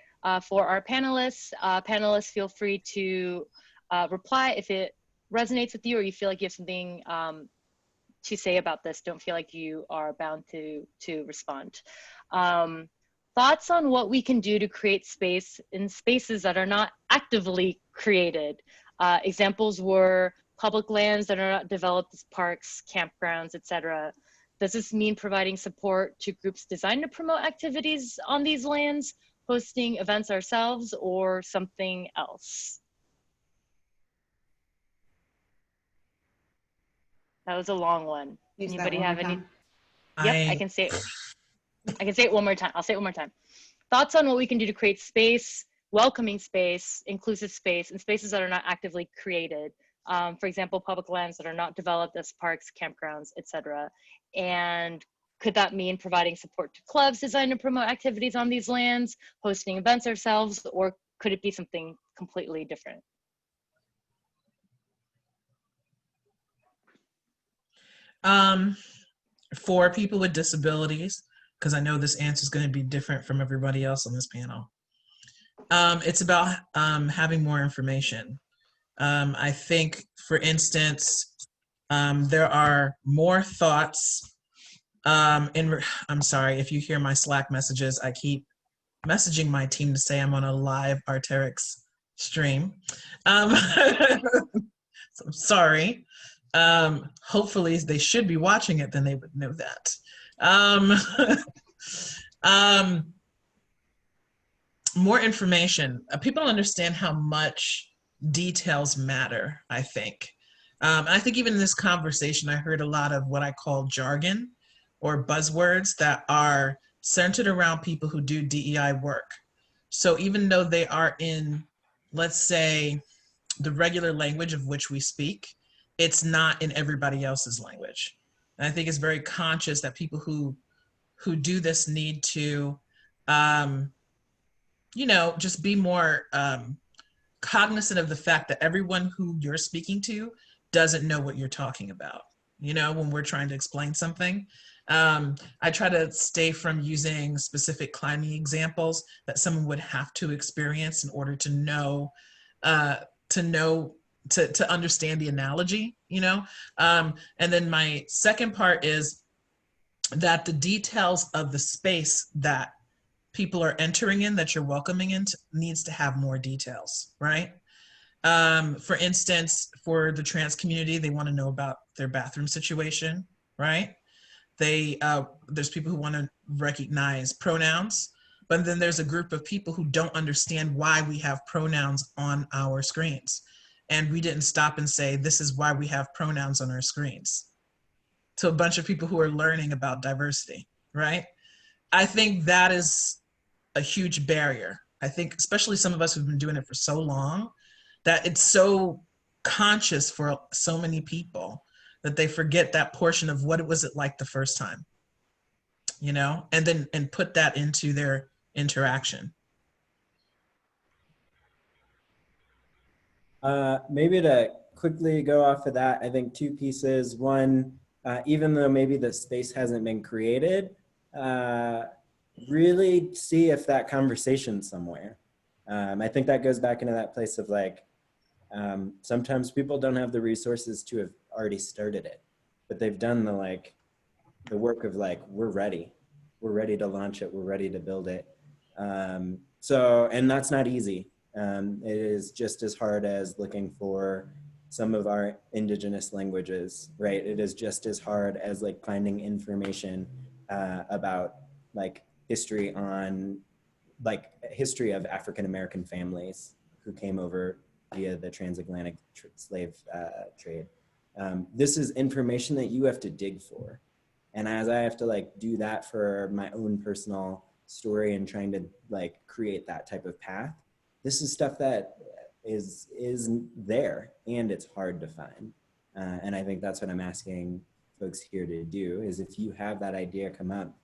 Speaker 1: for our panelists. Panelists, feel free to reply if it resonates with you or you feel like you have something to say about this. Don't feel like you are bound to respond. Thoughts on what we can do to create space in spaces that are not actively created. Examples were public lands that are not developed as parks, campgrounds, etc. Does this mean providing support to groups designed to promote activities on these lands, hosting events ourselves, or something else? That was a long one.
Speaker 5: Use that
Speaker 1: Anybody
Speaker 5: one
Speaker 1: have
Speaker 5: more
Speaker 1: any?
Speaker 5: time.
Speaker 1: Yep, I can say it one more time. I'll say it one more time. Thoughts on what we can do to create space, welcoming space, inclusive space, and spaces that are not actively created. For example, public lands that are not developed as parks, campgrounds, etc. And could that mean providing support to clubs designed to promote activities on these lands, hosting events ourselves, or could it be something completely different?
Speaker 4: For people with disabilities, because I know this answer is going to be different from everybody else on this panel. It's about having more information. I think, for instance, there are more thoughts I'm sorry if you hear my Slack messages. I keep messaging my team to say I'm on a live Arterix stream. So I'm sorry. Hopefully they should be watching it, then they would know that. More information. People understand how much details matter, I think. I think even in this conversation, I heard a lot of what I call jargon or buzzwords that are centered around people who do DEI work. So even though they are in, let's say, the regular language of which we speak, it's not in everybody else's language. And I think it's very conscious that people who do this need to, you know, just be more cognizant of the fact that everyone who you're speaking to doesn't know what you're talking about. You know, when we're trying to explain something, I try to stay from using specific climbing examples that someone would have to experience in order to know, to understand the analogy, you know? And then my second part is that the details of the space that people are entering in, that you're welcoming into, needs to have more details, right? For instance, for the trans community, they want to know about their bathroom situation, right? There's people who want to recognize pronouns, but then there's a group of people who don't understand why we have pronouns on our screens. And we didn't stop and say, this is why we have pronouns on our screens. To a bunch of people who are learning about diversity, right? I think that is a huge barrier. I think especially some of us who've been doing it for so long, that it's so conscious for so many people that they forget that portion of what was it like the first time, you know, and put that into their interaction.
Speaker 2: Maybe to quickly go off of that, I think two pieces. One, even though maybe the space hasn't been created, really see if that conversation's somewhere. I think that goes back into that place of like, sometimes people don't have the resources to have already started it, but they've done the work of like, we're ready to launch it, we're ready to build it. So, and that's not easy. It is just as hard as looking for some of our indigenous languages, right? It is just as hard as like finding information about like history of African-American families who came over via the transatlantic slave trade. This is information that you have to dig for. And as I have to like do that for my own personal story and trying to like create that type of path, this is stuff that is there and it's hard to find. And I think that's what I'm asking folks here to do is if you have that idea come up,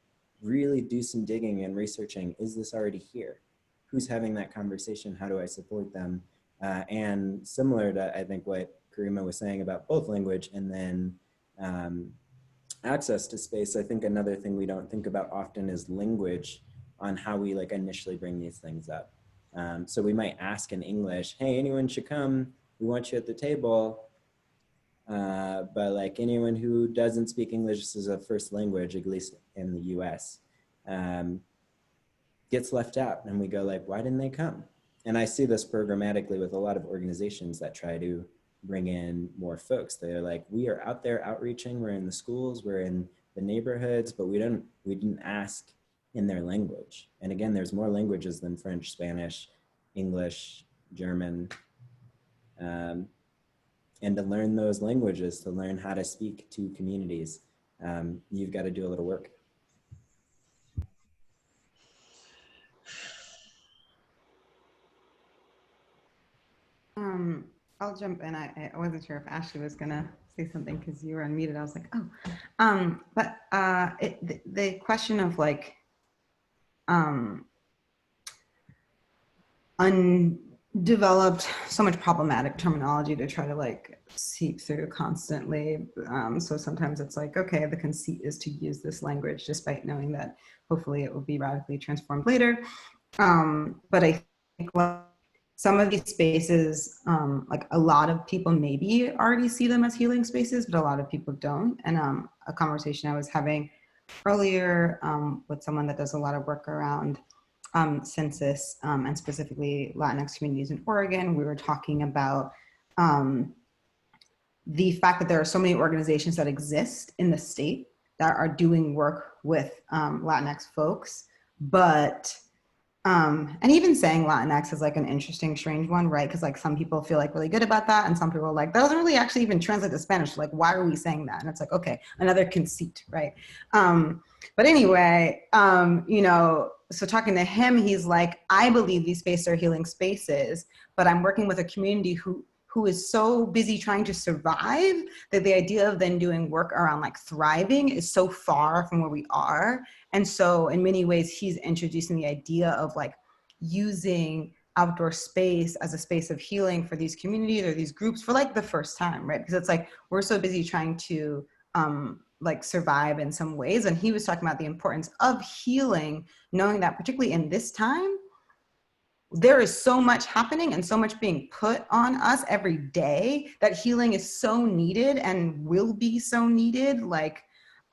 Speaker 2: really do some digging and researching. Is this already here? Who's having that conversation? How do I support them? And similar to, I think, what Karima was saying about both language and then access to space, I think another thing we don't think about often is language on how we like initially bring these things up. So we might ask in English, hey, anyone should come, we want you at the table. But like anyone who doesn't speak English as a first language, at least in the US, gets left out. And we go like, why didn't they come? And I see this programmatically with a lot of organizations that try to bring in more folks. They're like, we are out there outreaching, we're in the schools, we're in the neighborhoods, but we didn't ask in their language. And again, there's more languages than French, Spanish, English, German. And to learn those languages, to learn how to speak to communities, you've got to do a little work.
Speaker 5: I'll jump in. I wasn't sure if Ashley was gonna say something because you were unmuted. I was like, oh, but the question of like undeveloped, so much problematic terminology to try to like seep through constantly. So sometimes it's like, okay, the conceit is to use this language despite knowing that hopefully it will be radically transformed later. But I think some of these spaces, like a lot of people maybe already see them as healing spaces, but a lot of people don't. And a conversation I was having earlier with someone that does a lot of work around census and specifically Latinx communities in Oregon, we were talking about the fact that there are so many organizations that exist in the state that are doing work with Latinx folks, but and even saying Latinx is like an interesting, strange one, right? Because like some people feel like really good about that, and some people are like, that doesn't really actually even translate to Spanish. Like, why are we saying that? And it's like, okay, another conceit, right? But anyway, you know, so talking to him, he's like, I believe these spaces are healing spaces, but I'm working with a community who is so busy trying to survive that the idea of then doing work around like thriving is so far from where we are. And so in many ways, he's introducing the idea of like using outdoor space as a space of healing for these communities or these groups for like the first time, right? Because it's like, we're so busy trying to like survive in some ways. And he was talking about the importance of healing, knowing that particularly in this time, there is so much happening and so much being put on us every day that healing is so needed and will be so needed, like,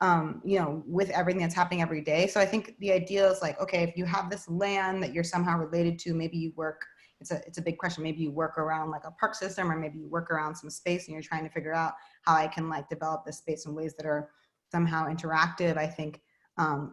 Speaker 5: you know, with everything that's happening every day. So I think the idea is like, okay, if you have this land that you're somehow related to, maybe you work, it's a big question. Maybe you work around like a park system, or maybe you work around some space and you're trying to figure out how I can like develop this space in ways that are somehow interactive. I think,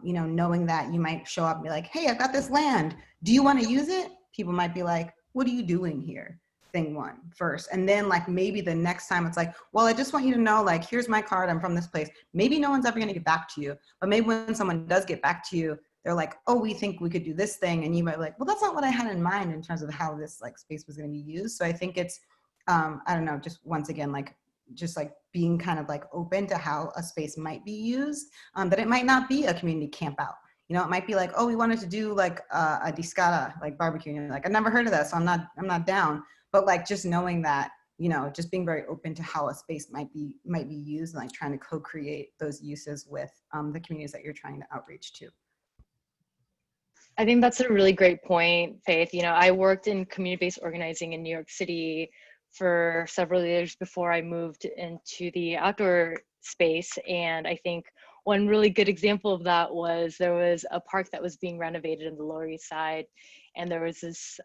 Speaker 5: you know, knowing that you might show up and be like, hey, I've got this land. Do you want to use it? People might be like, what are you doing here? Thing one first. And then like maybe the next time it's like, well, I just want you to know, like, here's my card, I'm from this place. Maybe no one's ever going to get back to you, but maybe when someone does get back to you, they're like, oh, we think we could do this thing. And you might be like, well, that's not what I had in mind in terms of how this like space was going to be used. So I think it's, I don't know, just once again, like, just like being kind of like open to how a space might be used, that it might not be a community camp out. You know, it might be like, oh, we wanted to do like a discada, like barbecue. And you're like, I've never heard of that, so I'm not down. But like just knowing that, you know, just being very open to how a space might be used, and like trying to co-create those uses with the communities that you're trying to outreach to.
Speaker 1: I think that's a really great point, Faith. You know, I worked in community-based organizing in New York City for several years before I moved into the outdoor space. And I think one really good example of that was there was a park that was being renovated in the Lower East Side. And there was this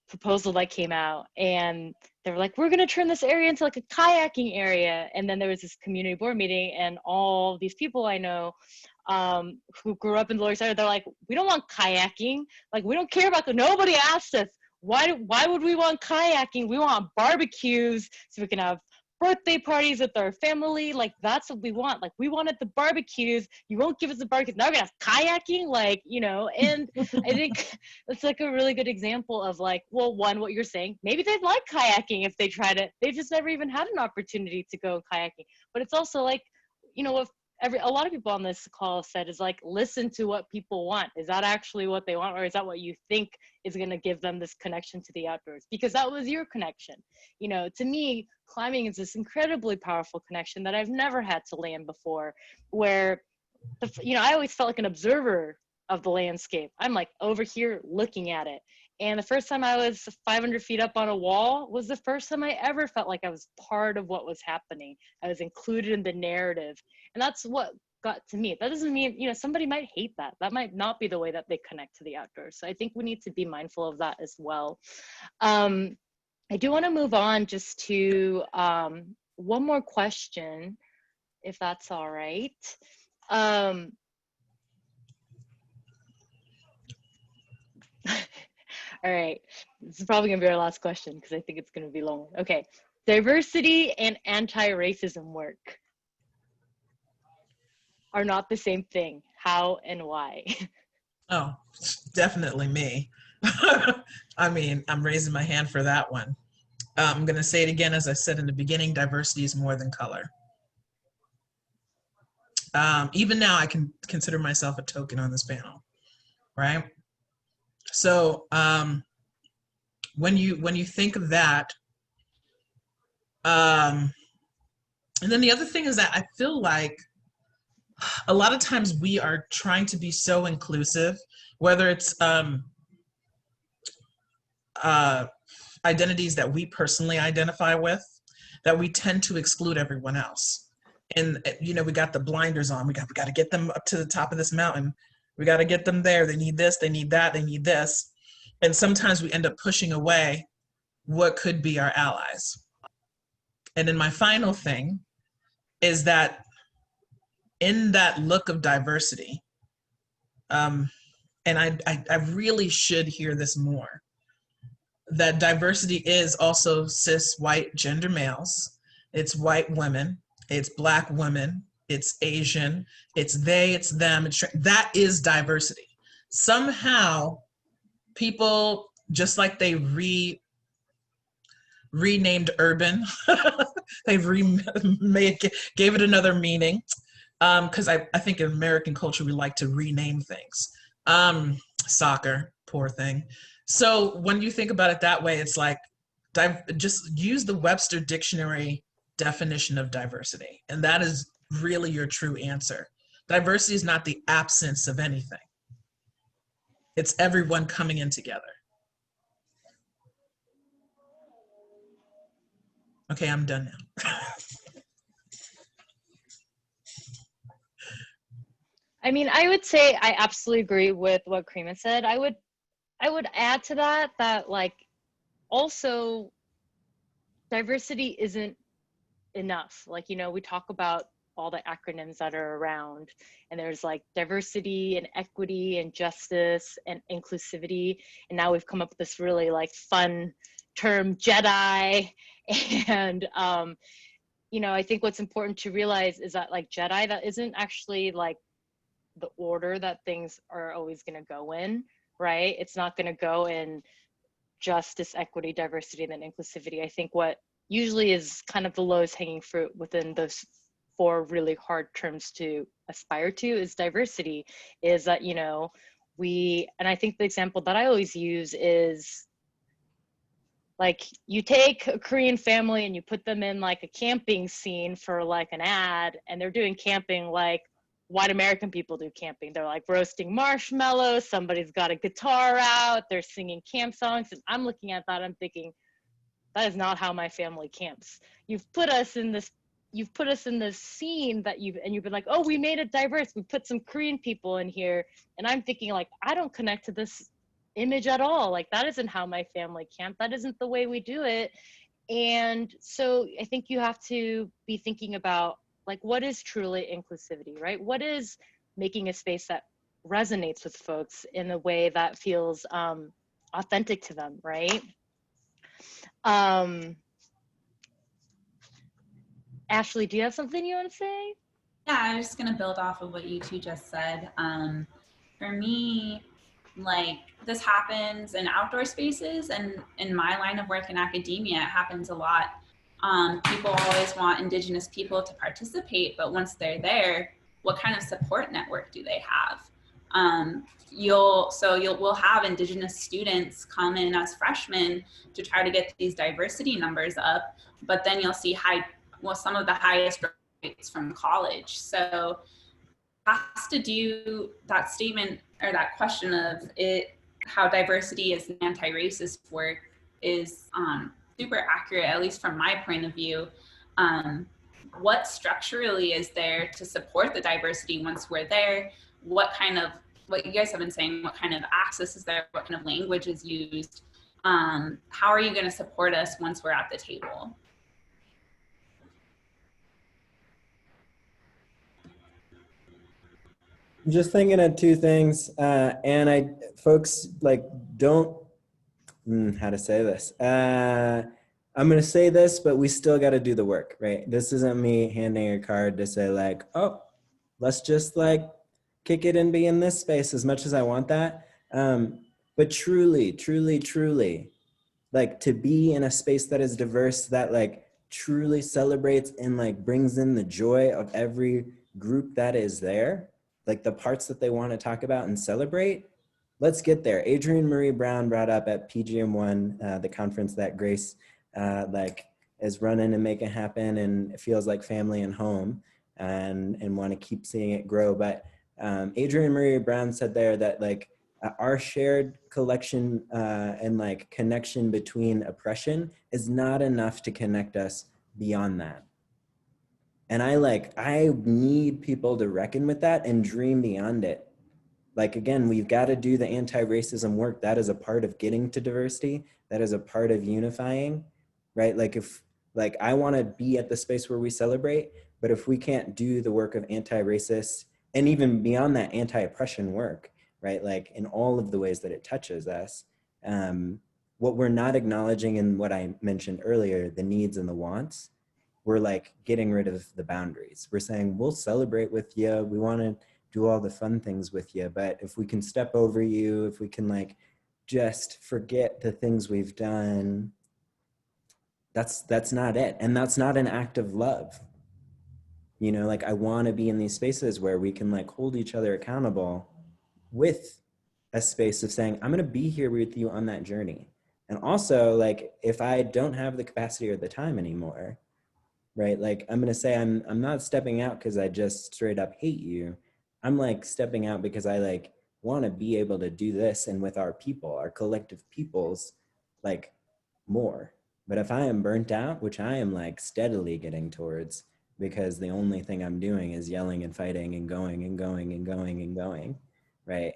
Speaker 1: proposal that came out, and they were like, we're going to turn this area into like a kayaking area. And then there was this community board meeting, and all these people I know who grew up in the Lower East Side, they're like, we don't want kayaking. Like, we don't care about nobody asked us. Why would we want kayaking? We want barbecues so we can have birthday parties with our family. Like, that's what we want. Like, we wanted the barbecues. You won't give us the barbecues. Now we're gonna have kayaking, like, you know. And I think that's like a really good example of like, well, one, what you're saying, maybe they'd like kayaking if they tried it. They've just never even had an opportunity to go kayaking. But it's also like, you know, if a lot of people on this call said is like, listen to what people want. Is that actually what they want, or is that what you think is going to give them this connection to the outdoors? Because that was your connection. You know, to me, climbing is this incredibly powerful connection that I've never had to land before, where, you know, I always felt like an observer of the landscape. I'm like over here looking at it. And the first time I was 500 feet up on a wall was the first time I ever felt like I was part of what was happening. I was included in the narrative. And that's what got to me. That doesn't mean, you know, somebody might hate that. That might not be the way that they connect to the outdoors. So I think we need to be mindful of that as well. I do want to move on just to one more question. if that's all right. Um, all right, this is probably gonna be our last question because I think it's gonna be long. Okay, diversity and anti-racism work are not the same thing. How and why?
Speaker 4: Oh, definitely me. I mean, I'm raising my hand for that one. I'm going to say it again, as I said in the beginning, diversity is more than color. Even now, I can consider myself a token on this panel, right? So when you think of that, and then the other thing is that I feel like a lot of times we are trying to be so inclusive, whether it's identities that we personally identify with, that we tend to exclude everyone else. And you know, we got the blinders on. We got to get them up to the top of this mountain. We got to get them there. They need this, they need that, they need this. And sometimes we end up pushing away what could be our allies. And then my final thing is that in that look of diversity, and I really should hear this more, that diversity is also cis white gender males, it's white women, it's Black women, it's Asian, it's they, it's them, that is diversity. Somehow people, just like they renamed urban, they gave it another meaning, because I think in American culture we like to rename things. Soccer, poor thing. So when you think about it that way, it's like, just use the Webster Dictionary definition of diversity, and that is really your true answer. Diversity is not the absence of anything. It's everyone coming in together. Okay, I'm done now.
Speaker 1: I mean, I would say I absolutely agree with what Karima said. I would add to that like also diversity isn't enough. Like, you know, we talk about all the acronyms that are around, and there's like diversity and equity and justice and inclusivity, and now we've come up with this really like fun term, Jedi. And you know, I think what's important to realize is that like Jedi, that isn't actually like the order that things are always going to go in, right? It's not going to go in justice, equity, diversity, and then inclusivity. I think what usually is kind of the lowest hanging fruit within those four really hard terms to aspire to is diversity, is that, you know, and I think the example that I always use is like, you take a Korean family and you put them in like a camping scene for like an ad, and they're doing camping like white American people do camping. They're like roasting marshmallows, somebody's got a guitar out, they're singing camp songs, and I'm looking at that, I'm thinking, that is not how my family camps. You've put us in this scene that you've been like, oh, we made it diverse, we put some Korean people in here, and I'm thinking like, I don't connect to this image at all. Like, that isn't how my family camp, that isn't the way we do it. And so I think you have to be thinking about like, what is truly inclusivity, right? What is making a space that resonates with folks in a way that feels authentic to them, right? Ashley, do you have something you want to say?
Speaker 6: Yeah, I was just gonna build off of what you two just said. For me, like, this happens in outdoor spaces, and in my line of work in academia, it happens a lot. People always want Indigenous people to participate, but once they're there, what kind of support network do they have? We'll have Indigenous students come in as freshmen to try to get these diversity numbers up, but then you'll see some of the highest rates from college. So it has to do that statement, or that question of it, how diversity is anti-racist work is super accurate, at least from my point of view. What structurally is there to support the diversity once we're there? What you guys have been saying, what kind of access is there? What kind of language is used? How are you going to support us once we're at the table?
Speaker 2: I'm just thinking of two things, and folks, like, don't, how to say this? I'm going to say this, but we still got to do the work, right? This isn't me handing a card to say like, oh, let's just like kick it and be in this space as much as I want that. But truly, truly, truly, like to be in a space that is diverse, that like truly celebrates and like brings in the joy of every group that is there, like the parts that they want to talk about and celebrate. Let's get there. Adrienne Marie Brown brought up at PGM1, the conference that Grace like is running and making happen, and it feels like family and home, and want to keep seeing it grow. But Adrienne Marie Brown said there that like our shared collection and like connection between oppression is not enough to connect us beyond that. And I need people to reckon with that and dream beyond it. Like, again, we've got to do the anti-racism work. That is a part of getting to diversity. That is a part of unifying, right? Like if, like I want to be at the space where we celebrate, but if we can't do the work of anti-racist and even beyond that anti-oppression work, right? Like in all of the ways that it touches us, what we're not acknowledging in what I mentioned earlier, the needs and the wants, we're like getting rid of the boundaries. We're saying, we'll celebrate with you. We want to do all the fun things with you. But if we can step over you, if we can like just forget the things we've done, that's not it. And that's not an act of love. You know, like I want to be in these spaces where we can like hold each other accountable with a space of saying, I'm going to be here with you on that journey. And also like, if I don't have the capacity or the time anymore, right? Like I'm going to say, I'm not stepping out because I just straight up hate you. I'm like stepping out because I like want to be able to do this and with our people, our collective peoples, like more. But if I am burnt out, which I am like steadily getting towards, because the only thing I'm doing is yelling and fighting and going and going and going and going, right?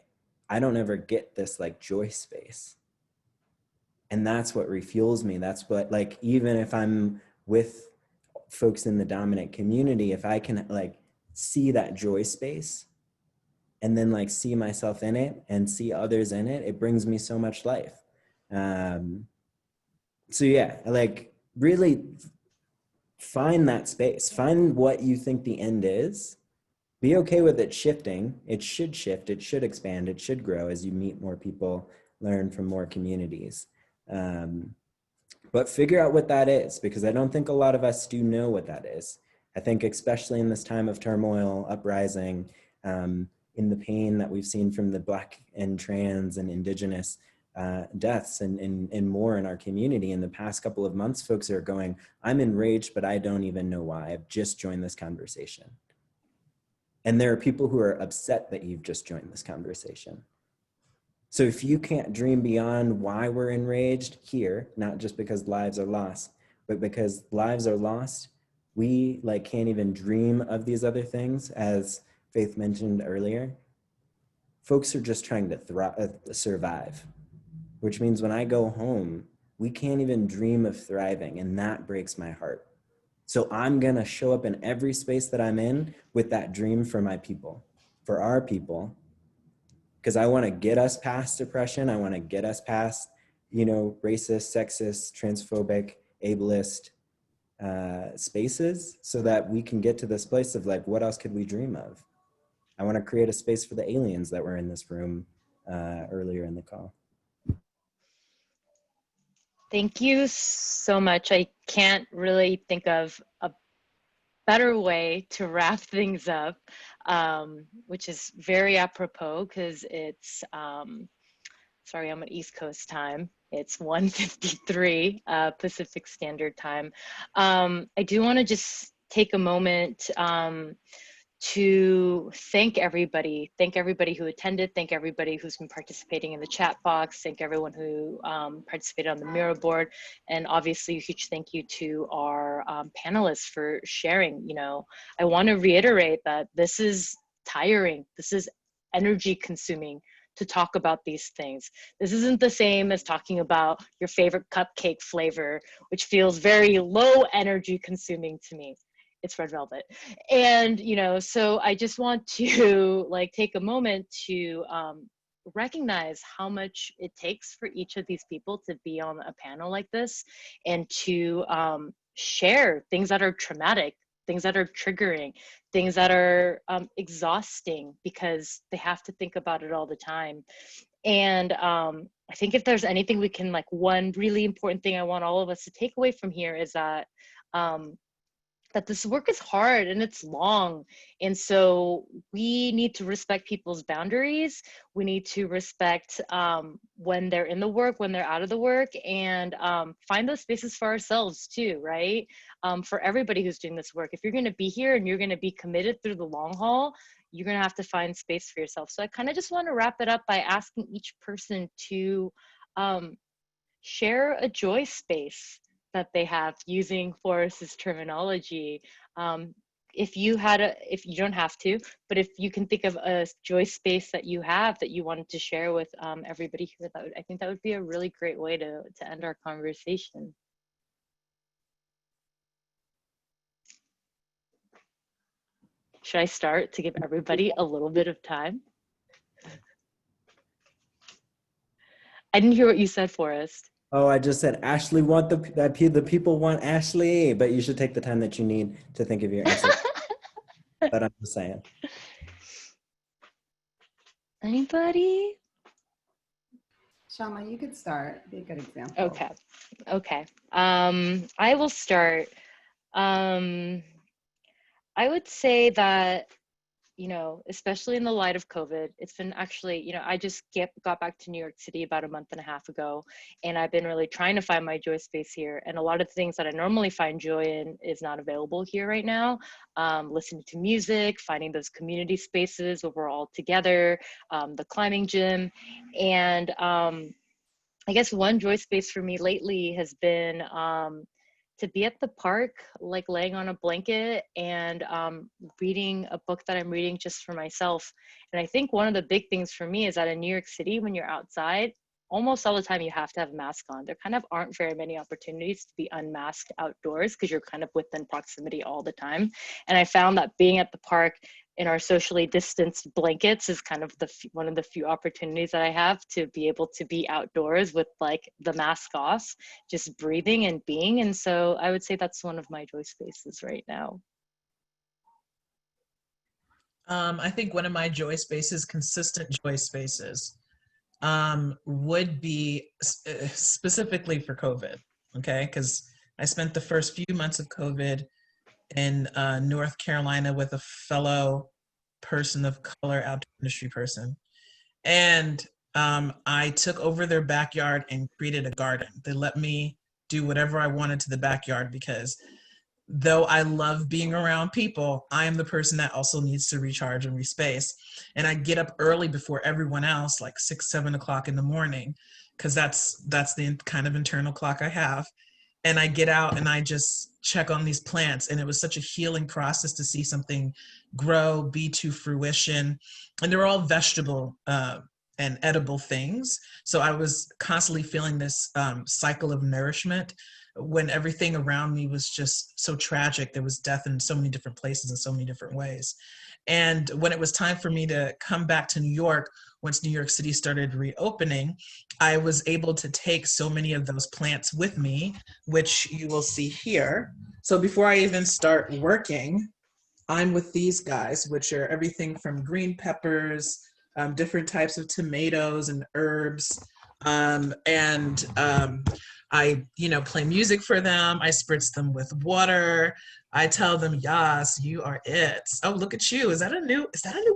Speaker 2: I don't ever get this like joy space. And that's what refuels me. That's what, like, even if I'm with folks in the dominant community, if I can like see that joy space and then like see myself in it and see others in it, it brings me so much life. So yeah, like really find that space, find what you think the end is, be okay with it shifting. It should shift, it should expand, it should grow as you meet more people, learn from more communities. But figure out what that is, because I don't think a lot of us do know what that is. I think especially in this time of turmoil, uprising, in the pain that we've seen from the Black and trans and Indigenous deaths and more in our community in the past couple of months, folks are going, I'm enraged, but I don't even know why. I've just joined this conversation. And there are people who are upset that you've just joined this conversation. So if you can't dream beyond why we're enraged here, not just because lives are lost, but because lives are lost, we like can't even dream of these other things, as Faith mentioned earlier. Folks are just trying to survive, which means when I go home, we can't even dream of thriving, and that breaks my heart. So I'm gonna show up in every space that I'm in with that dream for my people, for our people, because I want to get us past depression. I want to get us past, you know, racist, sexist, transphobic, ableist spaces, so that we can get to this place of like, what else could we dream of? I want to create a space for the aliens that were in this room earlier in the call.
Speaker 1: Thank you so much. I can't really think of a better way to wrap things up, which is very apropos because it's, sorry, I'm at East Coast time. It's 1:53 Pacific Standard Time. I do want to just take a moment to thank everybody who attended, thank everybody who's been participating in the chat box, thank everyone who participated on the Miro board, and obviously a huge thank you to our panelists for sharing. You know, I want to reiterate that this is tiring, this is energy consuming to talk about these things. This isn't the same as talking about your favorite cupcake flavor, which feels very low energy consuming to me. it's red velvet. And, you know, so I just want to like take a moment to recognize how much it takes for each of these people to be on a panel like this, and to share things that are traumatic, things that are triggering, things that are exhausting, because they have to think about it all the time. And I think if there's anything we can, like, one really important thing I want all of us to take away from here is that that this work is hard and it's long. And so we need to respect people's boundaries. We need to respect when they're in the work, when they're out of the work, and find those spaces for ourselves too, right? For everybody who's doing this work. If you're gonna be here and you're gonna be committed through the long haul, you're gonna have to find space for yourself. So I kind of just wanna wrap it up by asking each person to share a joy space that they have, using Forrest's terminology. If you don't have to, but if you can think of a joy space that you have that you wanted to share with everybody here, I think that would be a really great way to end our conversation. Should I start to give everybody a little bit of time? I didn't hear what you said, Forrest.
Speaker 2: Oh, I just said Ashley the people want Ashley, but you should take the time that you need to think of your answer. But I'm just saying.
Speaker 1: Anybody?
Speaker 5: Shalma, you could start. Be a good example.
Speaker 1: Okay. I will start. I would say that, you know, especially in the light of COVID, it's been actually, you know, I just got back to New York City about a month and a half ago, and I've been really trying to find my joy space here. And a lot of the things that I normally find joy in is not available here right now. Listening to music, finding those community spaces where we're all together, the climbing gym. And I guess one joy space for me lately has been to be at the park, like laying on a blanket and reading a book that I'm reading just for myself. And I think one of the big things for me is that in New York City, when you're outside, almost all the time you have to have a mask on. There kind of aren't very many opportunities to be unmasked outdoors because you're kind of within proximity all the time. And I found that being at the park in our socially distanced blankets is kind of one of the few opportunities that I have to be able to be outdoors with like the mask off, just breathing and being. And so I would say that's one of my joy spaces right now.
Speaker 4: I think one of my joy spaces, consistent joy spaces, would be specifically for COVID, okay? Because I spent the first few months of COVID in North Carolina with a fellow person of color, outdoor industry person. And I took over their backyard and created a garden. They let me do whatever I wanted to the backyard because though I love being around people, I am the person that also needs to recharge and respace. And I get up early before everyone else, like 6, 7 o'clock in the morning, because that's the kind of internal clock I have. And I get out and I just check on these plants. And it was such a healing process to see something grow, be to fruition. And they're all vegetable and edible things. So I was constantly feeling this cycle of nourishment when everything around me was just so tragic. There was death in so many different places in so many different ways. And when it was time for me to come back to New York, once New York City started reopening, I was able to take so many of those plants with me, which you will see here. So before I even start working, I'm with these guys, which are everything from green peppers, different types of tomatoes and herbs. I, play music for them. I spritz them with water. I tell them, "Yas, you are it. Oh, look at you. Is that a new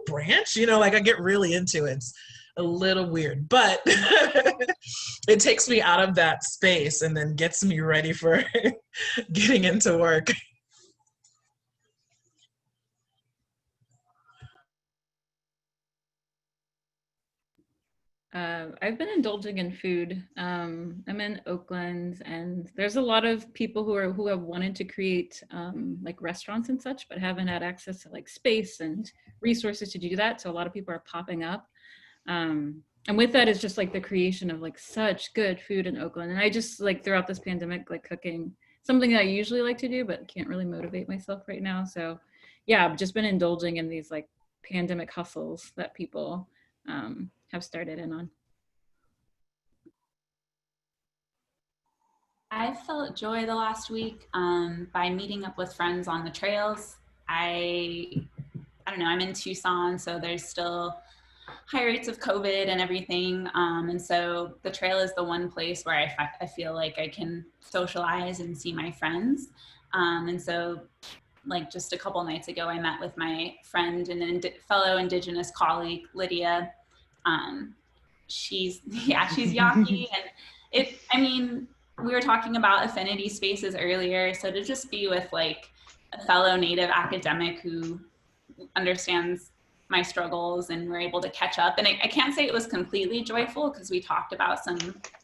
Speaker 4: branch?" I get really into it. It's a little weird, but it takes me out of that space and then gets me ready for getting into work.
Speaker 3: I've been indulging in food. I'm in Oakland, and there's a lot of people who have wanted to create like restaurants and such, but haven't had access to like space and resources to do that. So a lot of people are popping up. And with that is just like the creation of like such good food in Oakland. And I just like throughout this pandemic, like cooking something that I usually like to do, but can't really motivate myself right now. So yeah, I've just been indulging in these like pandemic hustles that people have started in on.
Speaker 6: I felt joy the last week by meeting up with friends on the trails. I don't know, I'm in Tucson, so there's still high rates of COVID and everything. And so the trail is the one place where I feel like I can socialize and see my friends. And so like just a couple nights ago, I met with my friend and fellow Indigenous colleague, Lydia. She's Yaqui, and we were talking about affinity spaces earlier. So to just be with like a fellow Native academic who understands my struggles, and we're able to catch up. And I can't say it was completely joyful because we talked about some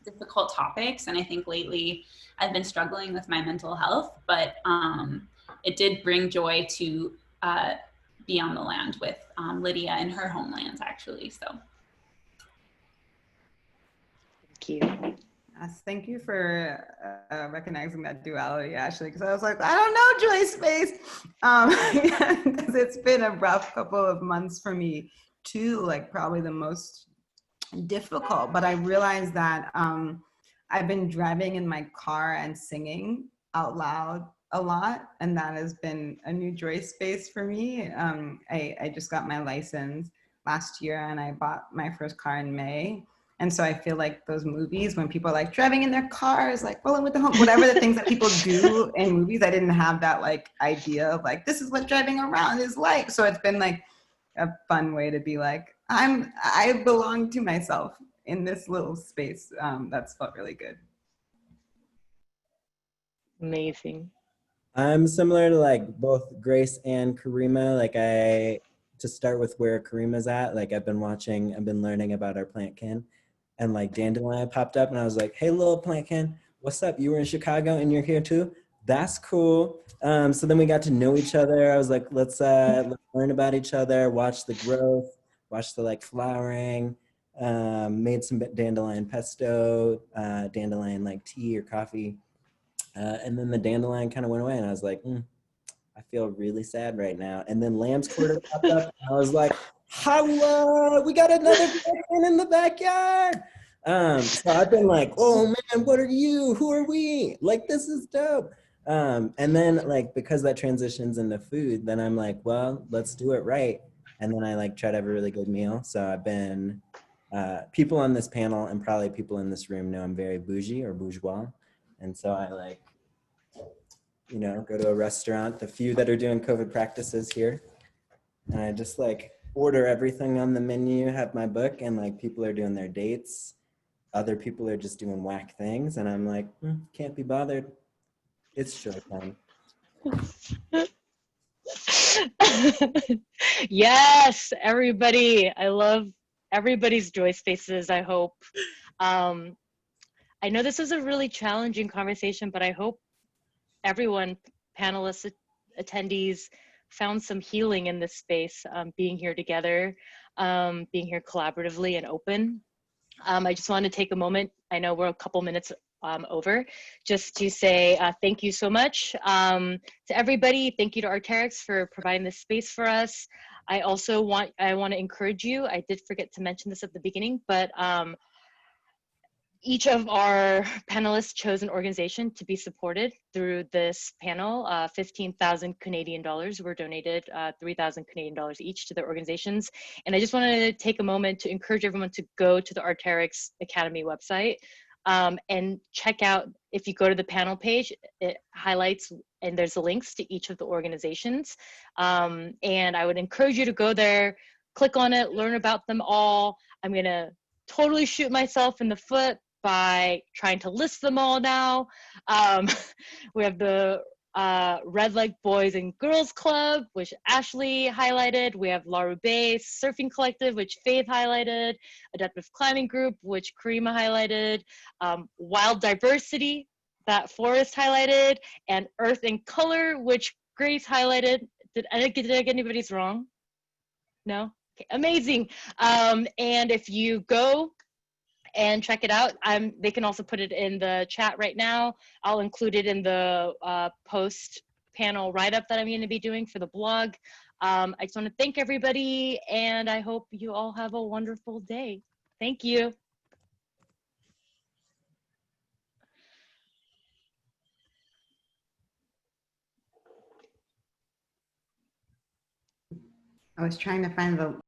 Speaker 6: difficult topics. And I think lately I've been struggling with my mental health, but it did bring joy to be on the land with Lydia in her homelands, actually. So.
Speaker 1: Thank you.
Speaker 5: Yes, thank you for recognizing that duality, Ashley, because I was like, I don't know, Joy Space, because it's been a rough couple of months for me too, like probably the most difficult. But I realized that I've been driving in my car and singing out loud a lot, and that has been a new joy space for me. I just got my license last year, and I bought my first car in May. And so I feel like those movies, when people are like driving in their cars, like rolling with the home, whatever the things that people do in movies, I didn't have that like idea of like, this is what driving around is like. So it's been like a fun way to be like, I belong to myself in this little space. That's felt really good.
Speaker 1: Amazing.
Speaker 2: I'm similar to like both Grace and Karima. Like to start with where Karima's at, like I've been learning about our plant kin. And like Dandelion popped up and I was like, hey, little Plankton, what's up? You were in Chicago and you're here too? That's cool. So then we got to know each other. I was like, let's learn about each other, watch the growth, watch the like flowering, made some dandelion pesto, dandelion like tea or coffee. And then the dandelion kind of went away and I was like, I feel really sad right now. And then lamb's quarter popped up and I was like, holla, we got another person in the backyard. So I've been like, oh man, what are you? Who are we? Like, this is dope. And then like, because that transitions into food, then I'm like, well, let's do it right. And then I like try to have a really good meal. So I've been, people on this panel and probably people in this room know I'm very bougie or bourgeois. And so I like, you know, go to a restaurant, the few that are doing COVID practices here. And I just like order everything on the menu, have my book, and like people are doing their dates. Other people are just doing whack things. And I'm like, can't be bothered. It's showtime.
Speaker 1: Yes, everybody. I love everybody's joy spaces, I hope. I know this is a really challenging conversation, but I hope everyone, panelists, attendees, found some healing in this space, being here together, being here collaboratively and open. I just want to take a moment, I know we're a couple minutes over, just to say thank you so much to everybody. Thank you to Arc'teryx for providing this space for us. I also want to encourage you, I did forget to mention this at the beginning, but each of our panelists chose an organization to be supported through this panel. 15,000 Canadian dollars were donated, 3,000 Canadian dollars each to their organizations. And I just wanted to take a moment to encourage everyone to go to the Arc'teryx Academy website and check out, if you go to the panel page, it highlights and there's the links to each of the organizations. And I would encourage you to go there, click on it, learn about them all. I'm gonna totally shoot myself in the foot by trying to list them all now. We have the Red Leg Boys and Girls Club, which Ashley highlighted. We have La Roubaix Surfing Collective, which Faith highlighted. Adaptive Climbing Group, which Karima highlighted. Wild Diversity, that Forrest highlighted. And Earth and Color, which Grace highlighted. Did I get anybody's wrong? No? Okay, amazing. And if you go and check it out. They can also put it in the chat right now. I'll include it in the post panel write-up that I'm going to be doing for the blog. I just want to thank everybody, and I hope you all have a wonderful day. Thank you.
Speaker 5: I was trying to find the